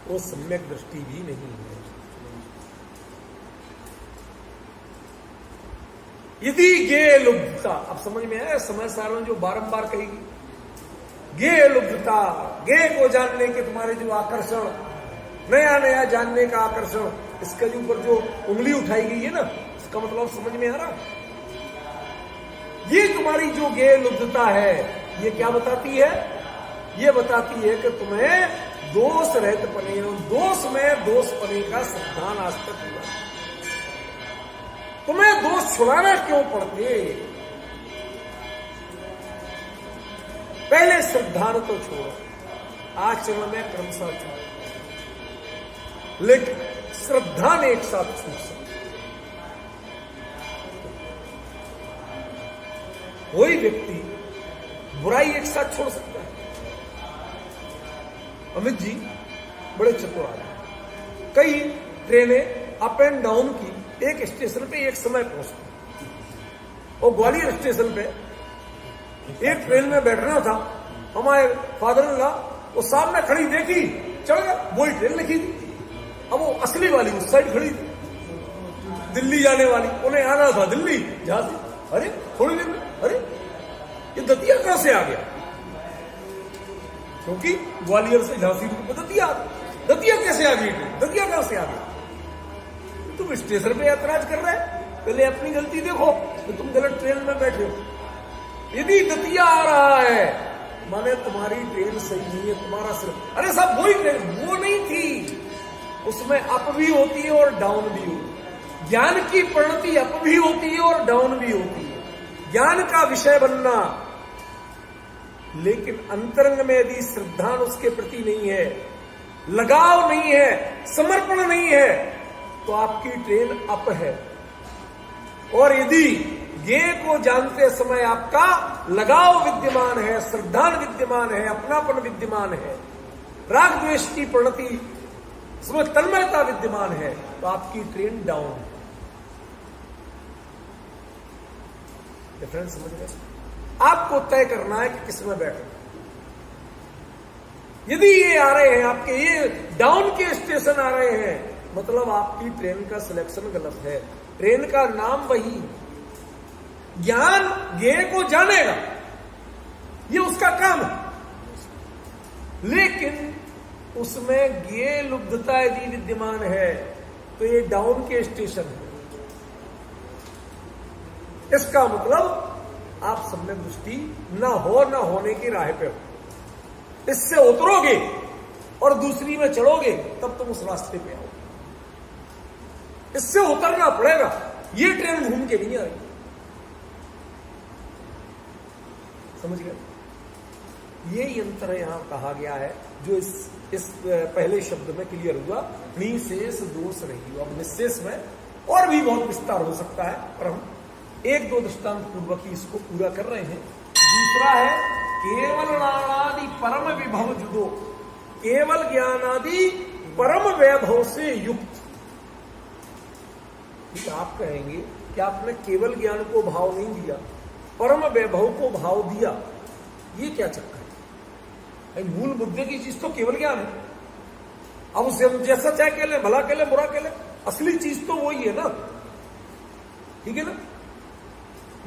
वो सम्यक दृष्टि भी नहीं है। यदि गे लुब्धता, अब समझ में आया समय सारण जो बारंबार कहेगी, गे लुब्धता, गे को जानने के तुम्हारे जो आकर्षण, नया नया जानने का आकर्षण, इसके ऊपर जो उंगली उठाई गई है ना, इसका मतलब समझ में आ रहा? ये तुम्हारी जो गे लुब्धता है, ये क्या बताती है? ये बताती है कि तुम्हें दोष रहित पने, दोष में दोष पने का सिद्धांत आज तक हुआ। तुम्हें दोष छुड़ाना क्यों पड़ते? पहले श्रद्धान तो छोड़ो, आचरण में क्रमशः छोड़ो, लेकिन श्रद्धान एक साथ छूट सकते। कोई व्यक्ति बुराई एक साथ छोड़ सकता है। अमित जी बड़े चतुर आदमी। कई ट्रेनें अप एंड डाउन की एक स्टेशन पे एक समय पहुंचती, और ग्वालियर स्टेशन पे एक ट्रेन में बैठना था, हमारे फादर इन लॉ वो सामने खड़ी देखी, चढ़ गया, वही ट्रेन लिखी थी। अब वो असली वाली उस साइड खड़ी थी, दिल्ली जाने वाली, उन्हें आना था दिल्ली, झांसी। अरे थोड़ी देर में, अरे ये दतिया कहां से आ गया? क्योंकि ग्वालियर से झांसी रूट में दतिया कैसे आ गई? दतिया कहां से आ गई? तुम स्टेशन पे ऐतराज कर रहे हैं, पहले अपनी गलती देखो कि तुम गलत ट्रेन में बैठे हो। यदि दतिया आ रहा है माने तुम्हारी ट्रेन सही नहीं है, तुम्हारा सिर्फ, अरे साहब वही ट्रेन, वो नहीं थी, उसमें अप भी होती है और डाउन भी होती है। ज्ञान की परिणति अप भी होती है और डाउन भी होती है, ज्ञान का विषय बनना। लेकिन अंतरंग में यदि श्रद्धा उसके प्रति नहीं है, लगाव नहीं है, समर्पण नहीं है, तो आपकी ट्रेन अप है। और यदि ज्ञेय को जानते समय आपका लगाव विद्यमान है, श्रद्धा विद्यमान है, अपनापन विद्यमान है, राग द्वेष की परिणति, उसमें तन्मयता विद्यमान है, तो आपकी ट्रेन डाउन है। डिफरेंस समझ रहे? आपको तय करना है कि किसमें बैठो। यदि ये आ रहे हैं आपके, ये डाउन के स्टेशन आ रहे हैं, मतलब आपकी ट्रेन का सिलेक्शन गलत है। ट्रेन का नाम वही, ज्ञान ज्ञेय को जानेगा, ये उसका काम है, लेकिन उसमें ज्ञेय लुब्धता यदि विद्यमान है तो ये डाउन के स्टेशन है। इसका मतलब आप सम्यक दृष्टि न हो, न होने की राह पे हो। इससे उतरोगे और दूसरी में चढ़ोगे तब तुम उस रास्ते पे आओ। इससे उतरना पड़ेगा, ये ट्रेन घूम के नहीं आएगी। समझ गए? ये यंत्र यहां कहा गया है, जो इस पहले शब्द में क्लियर हुआ, निशेष दोष नहीं। अब निशेष में और भी बहुत विस्तार हो सकता है, पर हम एक दो दृष्टांत पूर्वक ही इसको पूरा कर रहे हैं। दूसरा है केवल ज्ञानादि परम विभव जुदो, केवल ज्ञानादि परम वैभव से युक्त। आप कहेंगे कि आपने केवल ज्ञान को भाव नहीं दिया, परम वैभव को भाव दिया, ये क्या चक्कर है? मूल मुद्दे की चीज तो केवल ज्ञान है। अब उसे हम जैसा चाहे कह ले, भला कह ले, बुरा कह ले, असली चीज तो वही है ना। ठीक है ना?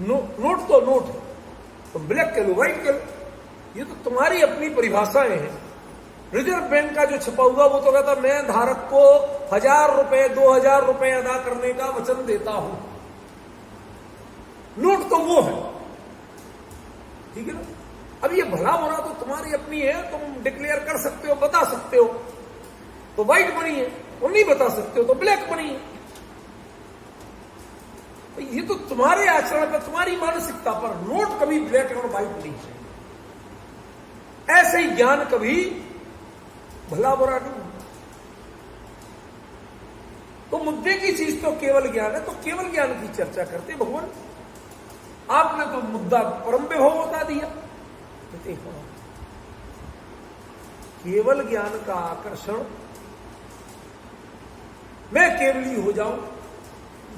नोट तो नोट है, तुम ब्लैक कह लो, व्हाइट कह लो, ये तो तुम्हारी अपनी परिभाषाएं हैं। रिजर्व बैंक का जो छपा हुआ वो तो कहता मैं धारक को 1000 रुपए 2000 रुपए अदा करने का वचन देता हूं। नोट तो वो है, ठीक है ना? अब ये भला बुरा तो तुम्हारी अपनी है, तुम डिक्लेयर कर सकते हो, बता सकते हो, तो व्हाइट मनी है, तुम नहीं बता सकते हो तो ब्लैक मनी है। तो ये तो तुम्हारे आचरण पर, तुम्हारी मानसिकता पर, नोट कभी ब्लैक और व्हाइट नहीं है। ऐसे ही ज्ञान कभी भला बुरा नहीं। तो मुद्दे की चीज तो केवल ज्ञान है, तो केवल ज्ञान की चर्चा करते भगवान। आपने तो मुद्दा परम विभव बता दिया। केवल ज्ञान का आकर्षण, मैं केवली हो जाऊं,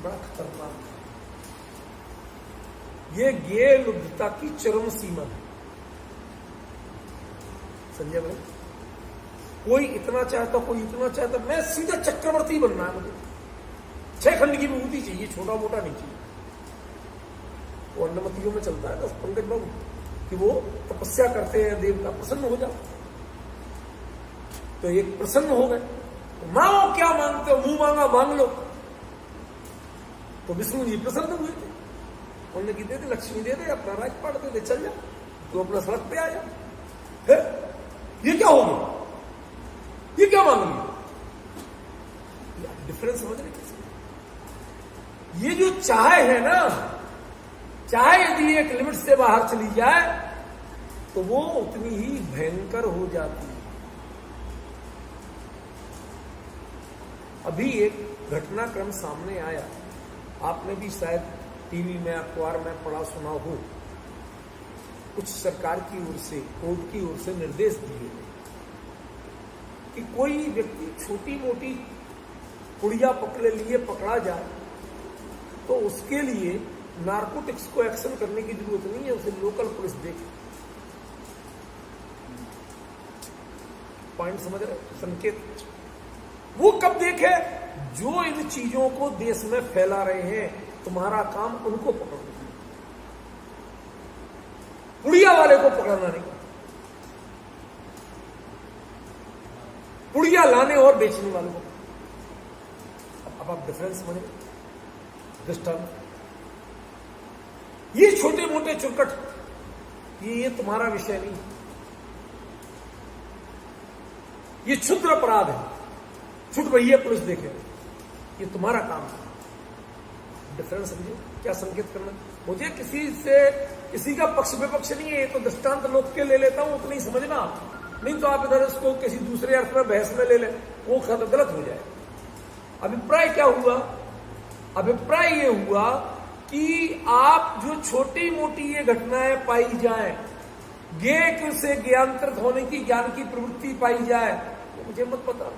बड़ा खतरनाक है। ये ज्ञेय लुब्धता की चरम सीमा है। संजय भाई, कोई इतना चाहता, कोई इतना चाहता, मैं सीधा चक्रवर्ती बनना है मुझे, 6 खंड की विभूति चाहिए, छोटा मोटा नहीं चाहिए। वो अन्नमतियों में चलता है ना पंकज बाबू, कि वो तपस्या करते हैं, देवता प्रसन्न हो जाओ, तो एक प्रसन्न हो गए, तो मांगो क्या मांगते हो, मुंह मांगा मांग लो। तो विष्णु जी प्रसन्न हुए थे, उन्होंने की दे दे, लक्ष्मी दे दे, अपना राजपाट दे दे, चल जा, तो अपना सड़क पे आ जा। ये क्या हो गया, ये क्या मांग लिया? डिफरेंस समझ रहे कैसे? ये जो चाहे है ना, चाहे यदि एक लिमिट से बाहर चली जाए तो वो उतनी ही भयंकर हो जाती है। अभी एक घटनाक्रम सामने आया, आपने भी शायद टीवी में, अखबार में पढ़ा सुना हो, कुछ सरकार की ओर से, कोर्ट की ओर से निर्देश दिए गए कि कोई व्यक्ति छोटी मोटी पुड़िया पकड़े लिए पकड़ा जाए तो उसके लिए नारकोटिक्स को एक्शन करने की जरूरत नहीं है, उसे लोकल पुलिस देखे। पॉइंट समझ रहे? संकेत वो कब देखे? जो इन चीजों को देश में फैला रहे हैं, तुम्हारा काम उनको पकड़ना, पुड़िया वाले को पकड़ना नहीं। पुड़िया लाने और बेचने वालों को। अब आप डिफरेंस समझे? दृष्टांत, ये छोटे मोटे चुरकट, ये तुम्हारा विषय नहीं, ये क्षुद्र अपराध है, छूट रही है पुलिस देखे, ये तुम्हारा काम है। डिफरेंस समझे? क्या संकेत करना? मुझे किसी का पक्ष विपक्ष नहीं है, ये तो दृष्टांत लोग के ले लेता हूं, उतना ही समझना, नहीं तो आप इधर इसको किसी दूसरे अर्थ में बहस में ले लें, वो गलत हो जाए। अभिप्राय क्या हुआ? अभिप्राय ये हुआ कि आप जो छोटी मोटी ये घटनाएं पाई जाएं, ज्ञेय से ज्ञानांतरित होने की, ज्ञान की प्रवृत्ति पाई जाए, तो मुझे मत पता।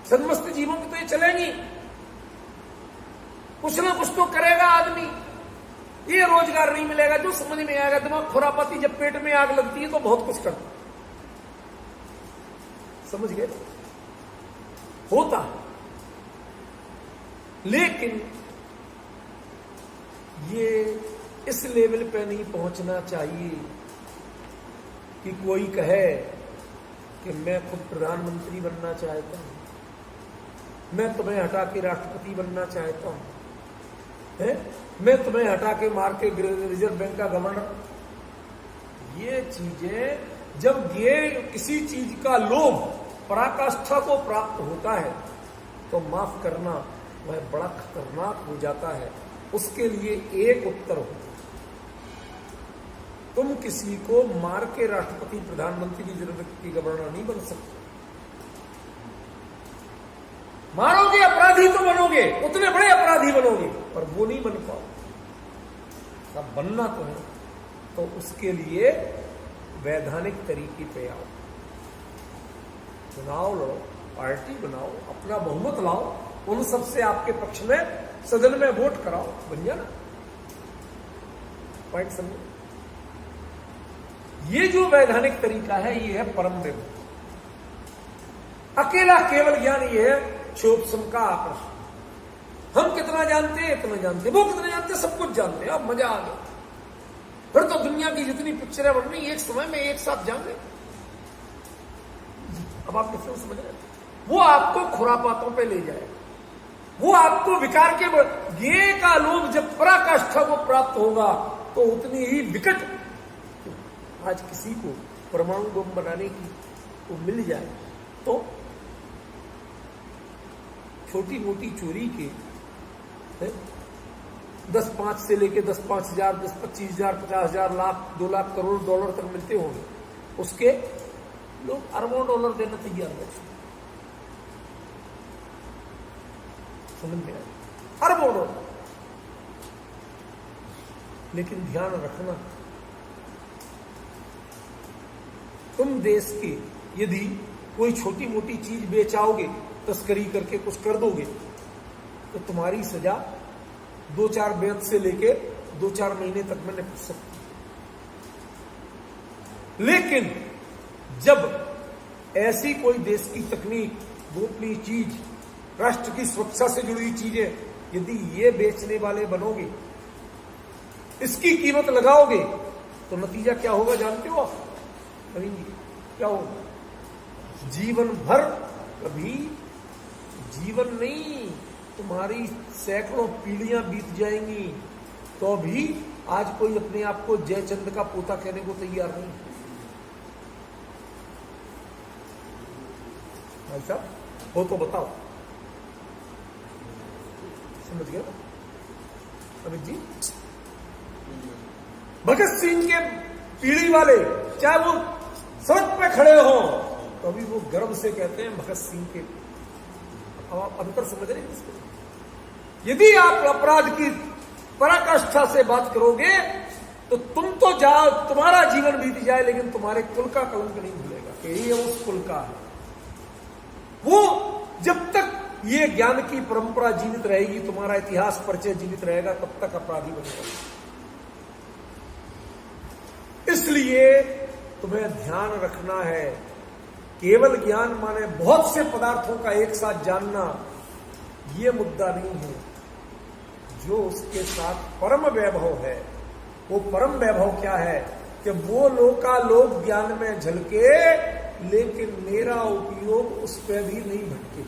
सन्मस्त जीवों की तो ये चलेंगी, कुछ ना कुछ तो करेगा आदमी, ये रोजगार नहीं मिलेगा, जो समझ में आएगा। दिमाग खुरापाती, जब पेट में आग लगती है तो बहुत कुछ करता, समझ गए? होता है, लेकिन ये इस लेवल पे नहीं पहुंचना चाहिए कि कोई कहे कि मैं खुद प्रधानमंत्री बनना चाहता हूं, मैं तुम्हें हटा के राष्ट्रपति बनना चाहता हूं, है? मैं तुम्हें हटा के मार के रिजर्व बैंक का गवर्नर। ये चीजें जब ये किसी चीज का लोभ पराकाष्ठा को प्राप्त होता है तो माफ करना वह बड़ा खतरनाक हो जाता है। उसके लिए एक उत्तर हो, तुम किसी को मार के राष्ट्रपति प्रधानमंत्री रिजर्व बैंक की गवर्नर नहीं बन सकते। मारोगे अपराधी तो बनोगे, उतने बड़े अपराधी बनोगे, पर वो नहीं बन पाओ। अब बनना तो है, तो उसके लिए वैधानिक तरीके पे आओ, चुनाव लड़ो, पार्टी बनाओ, अपना बहुमत लाओ, उन सबसे आपके पक्ष में सदन में वोट कराओ, बन जाना। पॉइंट समझो? ये जो वैधानिक तरीका है, ये है परम ब्रह्म। अकेला केवल ज्ञान ये है क्षोभसम का आकर्षण। हम कितना जानते हैं इतना जानते, वो कितना जानते हैं सब कुछ जानते हैं। अब मजा आ गया, फिर तो दुनिया की जितनी पिक्चरें बन रही एक समय में एक साथ जान गए। अब आप डिफरेंस समझ रहे हैं? वो आपको खुरापातों पे ले जाए, वो आपको विकार के ये का लोभ जब पराकाष्ठा को प्राप्त होगा तो उतनी ही विकट। आज किसी को परमाणु बम बनाने की तो मिल जाए तो छोटी मोटी चोरी के 10-5 से लेके 10-5,000, 10-25,000, 50,000, लाख, 2 लाख करोड़ डॉलर तक मिलते होंगे, उसके लोग अरबों डॉलर देना तैयार है। समझ में आया? अरबों डॉलर। लेकिन ध्यान रखना, तुम देश के यदि कोई छोटी मोटी चीज बेचाओगे, तस्करी करके कुछ कर दोगे, तो तुम्हारी सजा 2-4 बेत से लेके 2-4 महीने तक में निपट सकती। लेकिन जब ऐसी कोई देश की तकनीक, गोपनीय चीज, राष्ट्र की सुरक्षा से जुड़ी चीजें यदि ये बेचने वाले बनोगे, इसकी कीमत लगाओगे, तो नतीजा क्या होगा जानते हो आप? क्या होगा? जीवन भर, कभी जीवन नहीं, तुम्हारी सैकड़ों पीढ़ियां बीत जाएंगी तो भी आज कोई अपने आप को जयचंद का पोता कहने को तैयार नहीं। भाई साहब हो तो बताओ, समझ गया अमित जी? भगत सिंह के पीढ़ी वाले चाहे वो सड़क पे खड़े हो तो अभी वो गर्व से कहते हैं भगत सिंह के। अब आप अंतर समझ रहे हैं इसको? यदि आप अपराध की पराकाष्ठा से बात करोगे तो तुम तो जाओ, तुम्हारा जीवन बीत जाए, लेकिन तुम्हारे कुल का कलंक नहीं भूलेगा कि ये उस कुल का है। वो जब तक ये ज्ञान की परंपरा जीवित रहेगी, तुम्हारा इतिहास परिचय जीवित रहेगा, तब तक अपराधी बनेगा। इसलिए तुम्हें ध्यान रखना है, केवल ज्ञान माने बहुत से पदार्थों का एक साथ जानना, ये मुद्दा नहीं है। जो उसके साथ परम वैभव है, वो परम वैभव क्या है कि वो लोकालोक ज्ञान में झलके, लेकिन मेरा उपयोग उस पर भी नहीं भटके।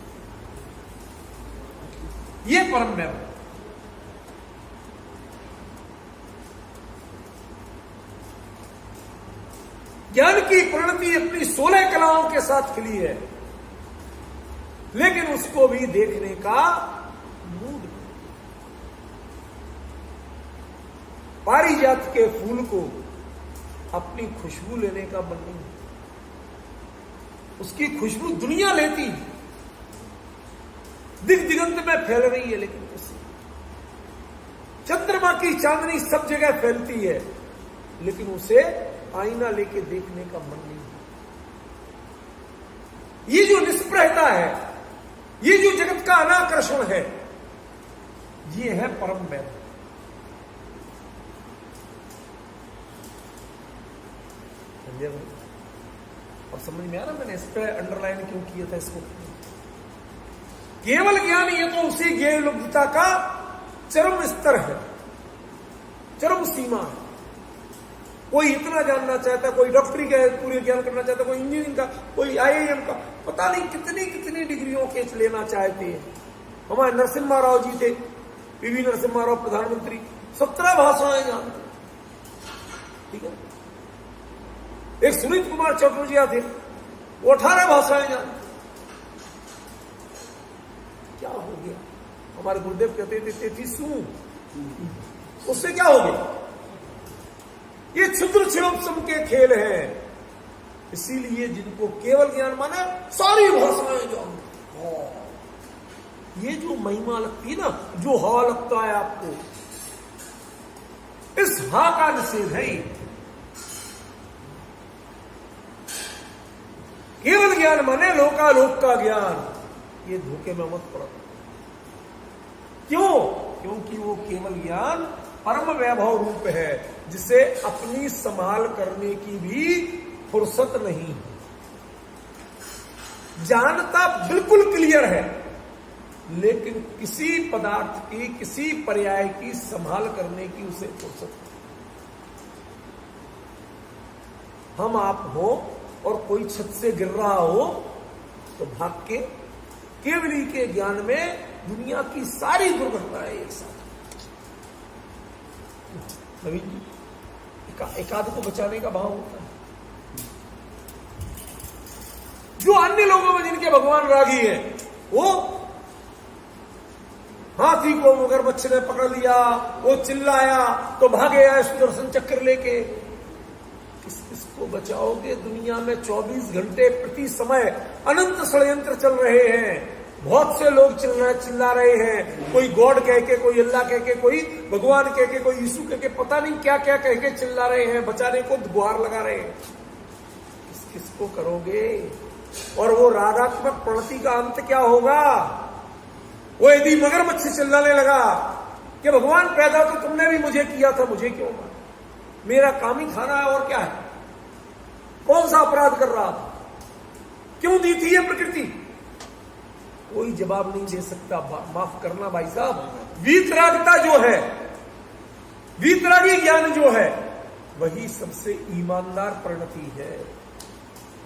ये परम वैभव। ज्ञान की परिणति अपनी 16 कलाओं के साथ खिली है, लेकिन उसको भी देखने का मूड। पारिजात के फूल को अपनी खुशबू लेने का मन नहीं, उसकी खुशबू दुनिया लेती, दिग दिगंत में फैल रही है, लेकिन उसे चंद्रमा की चांदनी सब जगह फैलती है, लेकिन उसे आईना लेके देखने का मन नहीं। ये जो निष्प्रहता है, ये जो जगत का अनाकर्षण है, ये है परम वैभव। और समझ में आ रहा मैंने इस पर अंडरलाइन क्यों किया था इसको? केवल ज्ञान ये तो उसी ज्ञानलब्धता का चरम स्तर है, चरम सीमा है। कोई इतना जानना चाहता है, कोई डॉक्टरी का पूरे ज्ञान करना चाहता है, कोई इंजीनियरिंग का, कोई IIM का, पता नहीं कितनी कितनी डिग्रियों के लेना चाहते हैं। हमारे नरसिम्हा राव जी थे, PV नरसिम्हा राव प्रधानमंत्री, 17 भाषाएं जानते, ठीक है। एक सुनीत कुमार चटर्जिया थे, वो 18 भाषाएं जानते। क्या हो गया? हमारे गुरुदेव कहते थे 33, उससे क्या हो गया? ये क्षुद्र क्षणोपम के खेल हैं। इसीलिए जिनको केवल ज्ञान माना, सारी भाषाएं जानते। ये जो महिमा लगती है ना, जो हा लगता है आपको, इस हा का निषेध है। केवल ज्ञान माने लोकालोक का ज्ञान, ये धोखे में मत पड़ो। क्यों? क्योंकि वो केवल ज्ञान परम वैभव रूप है, जिसे अपनी संभाल करने की भी फुर्सत नहीं है। जानता बिल्कुल क्लियर है, लेकिन किसी पदार्थ की, किसी पर्याय की संभाल करने की उसे फुर्सत नहीं। हम आप हो और कोई छत से गिर रहा हो तो भाग के केवली के ज्ञान में दुनिया की सारी दुर्घटनाएं एक साथ। नवीन जी, एकाध को बचाने का भाव होता है। जो अन्य लोगों में जिनके भगवान रागी हैं, वो हाथी को मगरमच्छ ने पकड़ लिया, वो चिल्लाया तो भागे आए सुदर्शन चक्र लेके। किसको बचाओगे? दुनिया में 24 घंटे प्रति समय अनंत षड्यंत्र चल रहे हैं। बहुत से लोग चिल्ला रहे हैं, कोई गॉड कह के, कोई अल्लाह कह के, कोई भगवान कह के, कोई यीशु कह के, पता नहीं क्या क्या कह के चिल्ला रहे हैं, बचाने को गुहार लगा रहे हैं। किसको करोगे? और वो रागात्मक प्रणति का अंत क्या होगा? वो यदि मगरमच्छ चिल्लाने लगा कि भगवान पैदा तो तुमने भी मुझे किया था, मुझे क्यों मारा? मेरा काम ही खाना है, और क्या है? कौन सा अपराध कर रहा था? क्यों दी थी ये प्रकृति? कोई जवाब नहीं दे सकता। माफ करना भाई साहब, वीतरागता जो है, वीतरागी ज्ञान जो है, वही सबसे ईमानदार परिणति है।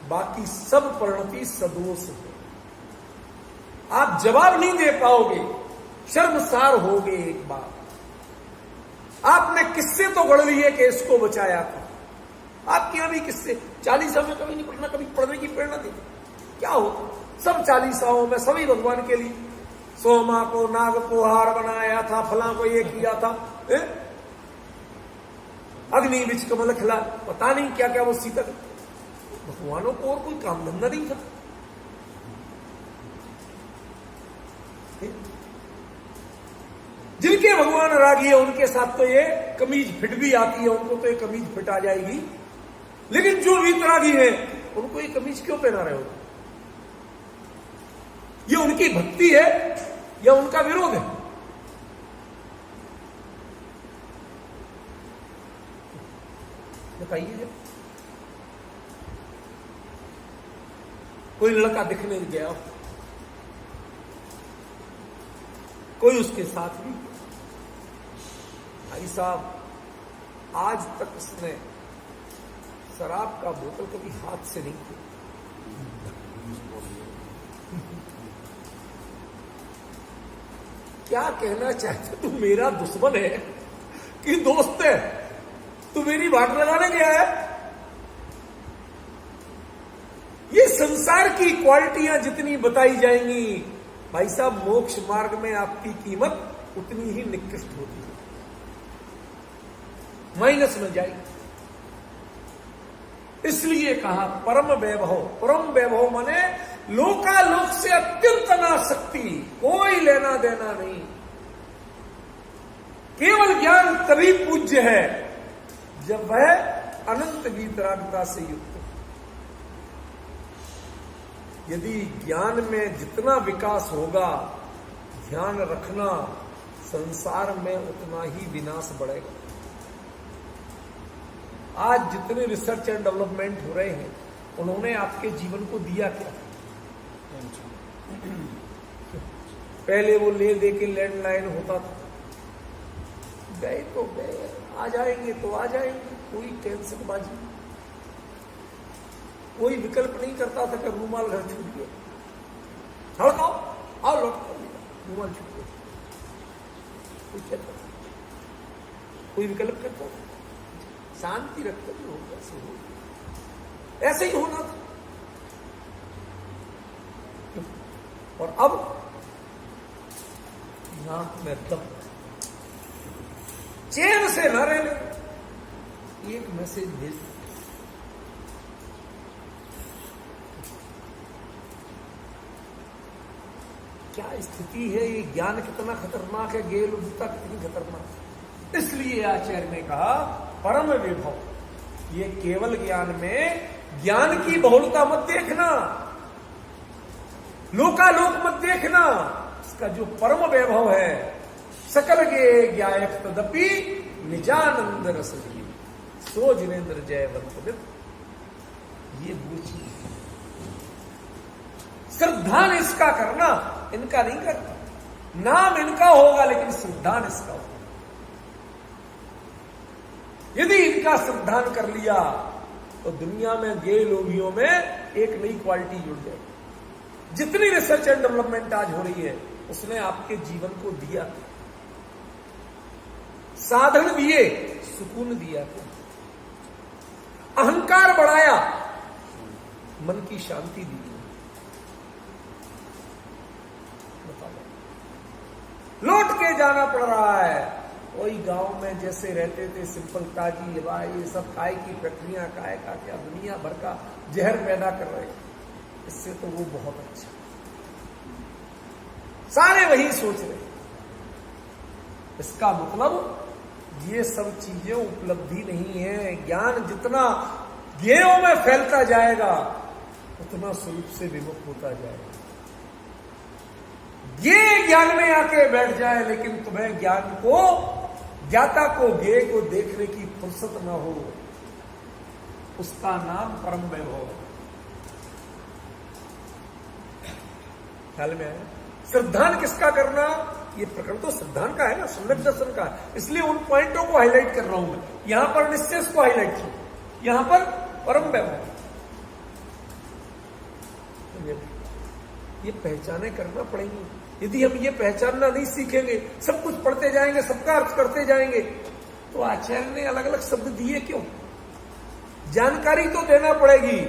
बाकी सब परिणति सदोष है। आप जवाब नहीं दे पाओगे, शर्मसार होगे। एक बार आपने किस्से तो गढ़ लिए कि इसको बचाया था, आपके यहां भी किस्से 40 में कभी नहीं पढ़ना, कभी पढ़ने की प्रेरणा दी। क्या होता? सब 40 में सभी भगवान के लिए, सोमा को नाग को हार बनाया था, फला को ये किया था, अग्नि बिच कमल खिला, पता नहीं क्या क्या वो सीता। भगवानों को और कोई काम धंधा नहीं था। जिनके भगवान रागी है उनके साथ तो ये कमीज फिट भी आती है, उनको तो ये कमीज फिट आ जाएगी, लेकिन जो वीतरागी है उनको ये कमीज क्यों पहना रहे हो? ये उनकी भक्ति है या उनका विरोध है? बताइए। कोई लड़का दिखने गया, कोई उसके साथ भी, भाई साहब आज तक उसने शराब का बोतल कभी हाथ से नहीं किया। क्या कहना चाहते? तू मेरा दुश्मन है कि दोस्त है? तू मेरी बात लगाने गया है? ये संसार की क्वालिटियां जितनी बताई जाएंगी भाई साहब, मोक्ष मार्ग में आपकी कीमत उतनी ही निकृष्ट होती है, माइनस में जाएगी। इसलिए कहा परम वैभव। परम वैभव माने लोकालोक से अत्यंत अनासक्ति, कोई लेना देना नहीं। केवल ज्ञान तभी पूज्य है जब वह अनंत वीतरागता से युक्त हो। यदि ज्ञान में जितना विकास होगा, ध्यान रखना, संसार में उतना ही विनाश बढ़ेगा। आज जितने रिसर्च एंड डेवलपमेंट हो रहे हैं, उन्होंने आपके जीवन को दिया क्या? पहले वो ले दे के लैंडलाइन होता था, गए तो गए, आ जाएंगे तो आ जाएंगे, कोई टेंशन बाजी नहीं। कोई विकल्प नहीं करता था कि रूमाल घर छूट गया, हड़काओ आओ लौट कर रूमाल छूट गया, कोई कहता था? कोई विकल्प करता था? शांति रखते भी होगा, ऐसे हो, ऐसे ही होना था। और अब नाक में दम, चैन से न रहने। एक मैसेज भेज, क्या स्थिति है? ये ज्ञान कितना खतरनाक है, गेलुब्धता कितनी खतरनाक है। इसलिए आचार्य ने कहा परम विभव, ये केवल ज्ञान में ज्ञान की बहुलता मत देखना, लोकालोक मत देखना। इसका जो परम वैभव है, सकल गे ज्ञायक तदपि निजानंद रस सो जिनेन्द्र जयवंत, ये बूझी। श्रद्धान इसका करना, इनका नहीं करना। नाम इनका होगा लेकिन श्रद्धान इसका होगा। यदि इनका श्रद्धान कर लिया तो दुनिया में गे लोभियों में एक नई क्वालिटी जुड़ जाएगी। जितनी रिसर्च एंड डेवलपमेंट आज हो रही है, उसने आपके जीवन को दिया, साधन दिए, सुकून दिया, अहंकार बढ़ाया, मन की शांति दी। लौट के जाना पड़ रहा है। वही गांव में जैसे रहते थे, सिंपल ताजी हवा, ये सब काय की प्रक्रिया, काय का क्या दुनिया भर का जहर पैदा कर रहे, इससे तो वो बहुत अच्छा। सारे वही सोच रहे। इसका मतलब ये सब चीजें उपलब्धि नहीं है। ज्ञान जितना ज्ञेयों में फैलता जाएगा, उतना स्वरूप से विमुख होता जाएगा। ये ज्ञान में आके बैठ जाए, लेकिन तुम्हें ज्ञान को, ज्ञाता को, ज्ञेय को देखने की फुर्सत न हो, उसका नाम परम वैभव। ख्याल में है? श्रद्धान किसका करना? ये प्रकरण तो श्रद्धान का है ना, सम्यक दर्शन का है। इसलिए उन पॉइंटों को हाईलाइट कर रहा हूं मैं। यहां पर निश्चय को हाईलाइट किया, यहां पर परम वैभव। ये पहचाने करना पड़ेंगी। यदि हम ये पहचानना नहीं सीखेंगे, सब कुछ पढ़ते जाएंगे, सबका अर्थ करते जाएंगे, तो आचार्य ने अलग अलग शब्द दिए क्यों? जानकारी तो देना पड़ेगी,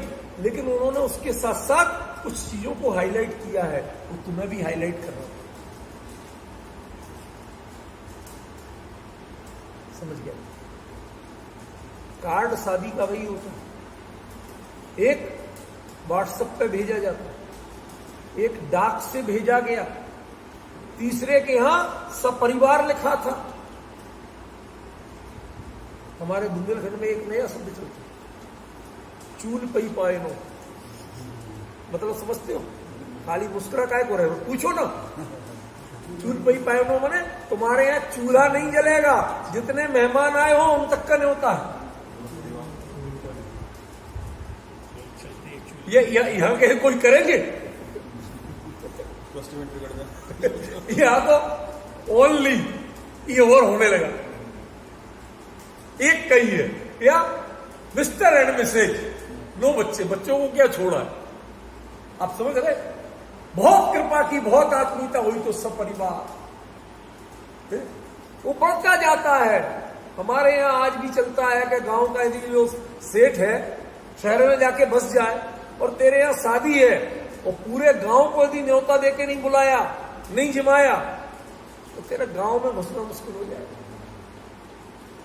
लेकिन उन्होंने उसके साथ साथ कुछ चीजों को हाईलाइट किया है, वो तुम्हें भी हाईलाइट करना। समझ गया? कार्ड शादी का वही होता है। एक व्हाट्सएप पे भेजा जाता है, एक डाक से भेजा गया, तीसरे के यहां सपरिवार लिखा था। हमारे बुंदेलखंड में एक नया शब्द चलता है, चूल पई पायनो। मतलब समझते हो? खाली मुस्कुरा काय को रहे हो, पूछो ना। चूल पई पायनो माने तुम्हारे यहाँ चूल्हा नहीं जलेगा, जितने मेहमान आए हो उन तक का न्योता है। ये यहाँ के कोई करेंगे? फर्स्ट इवेंट कर दे। यहाँ तो ओनली ये और होने लगा। एक कही है क्या, मिस्टर एंड मिसेज, नो बच्चे, बच्चों को क्या छोड़ा है। आप समझ रहे? बहुत कृपा की, बहुत आत्मीयता हुई तो सब परिवार वो बढ़ता जाता है। हमारे यहाँ आज भी चलता है कि गांव का यदि जो सेठ है शहर में जाके बस जाए और तेरे यहाँ शादी है और पूरे गांव को यदि न्योता देके नहीं बुलाया, नहीं जिमाया, तो तेरे गांव में घुसना मुश्किल हो जाएगा।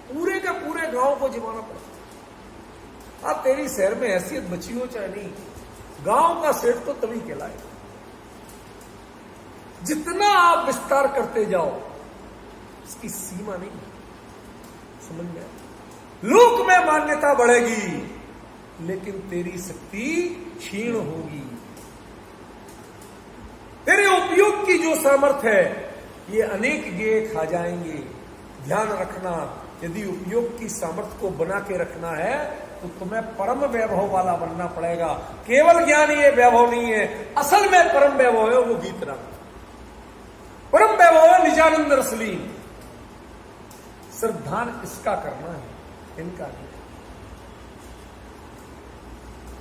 पूरे के पूरे गांव को जिमाना पड़ता। अब तेरी शहर में हैसियत बची हो चाहे नहीं, गांव का सेठ तो तभी कहलाएगा। जितना आप विस्तार करते जाओ इसकी सीमा नहीं, समझ में? लोक में मान्यता बढ़ेगी लेकिन तेरी शक्ति क्षीण होगी। तेरे उपयोग की जो सामर्थ्य है ये अनेक गेय खा जाएंगे। ध्यान रखना, यदि उपयोग की सामर्थ्य को बना के रखना है तो तुम्हें परम वैभव वाला बनना पड़ेगा। केवल ज्ञान ये वैभव नहीं है, असल में परम वैभव है वो गीतराग। परम वैभव है निजानंद रसलीन। सिर्फ ध्यान इसका करना है, इनका नहीं।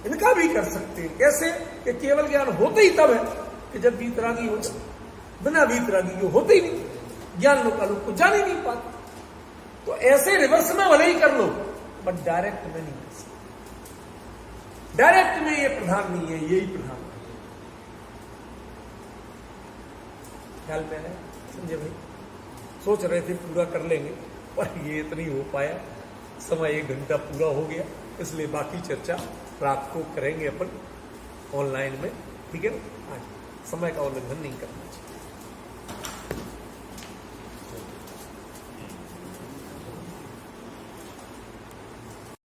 इनका भी कर सकते हैं। कैसे? कि केवल ज्ञान होते ही तब है कि जब वीतरागी हो जाए। बिना वीतरागी के होते ही नहीं। ज्ञान लोग को जान ही नहीं पाते। तो ऐसे रिवर्स में भले ही कर लो, बट डायरेक्ट में नहीं कर सकते। डायरेक्ट में ये प्रधान नहीं है, यही प्रधान है। ख्याल में है संजय भाई? सोच रहे थे पूरा कर लेंगे पर ये इतनी हो पाया। समय 1 घंटा पूरा हो गया, इसलिए बाकी चर्चा रात को करेंगे अपन ऑनलाइन में। ठीक है ना? आज समय का उल्लंघन नहीं करना चाहिए।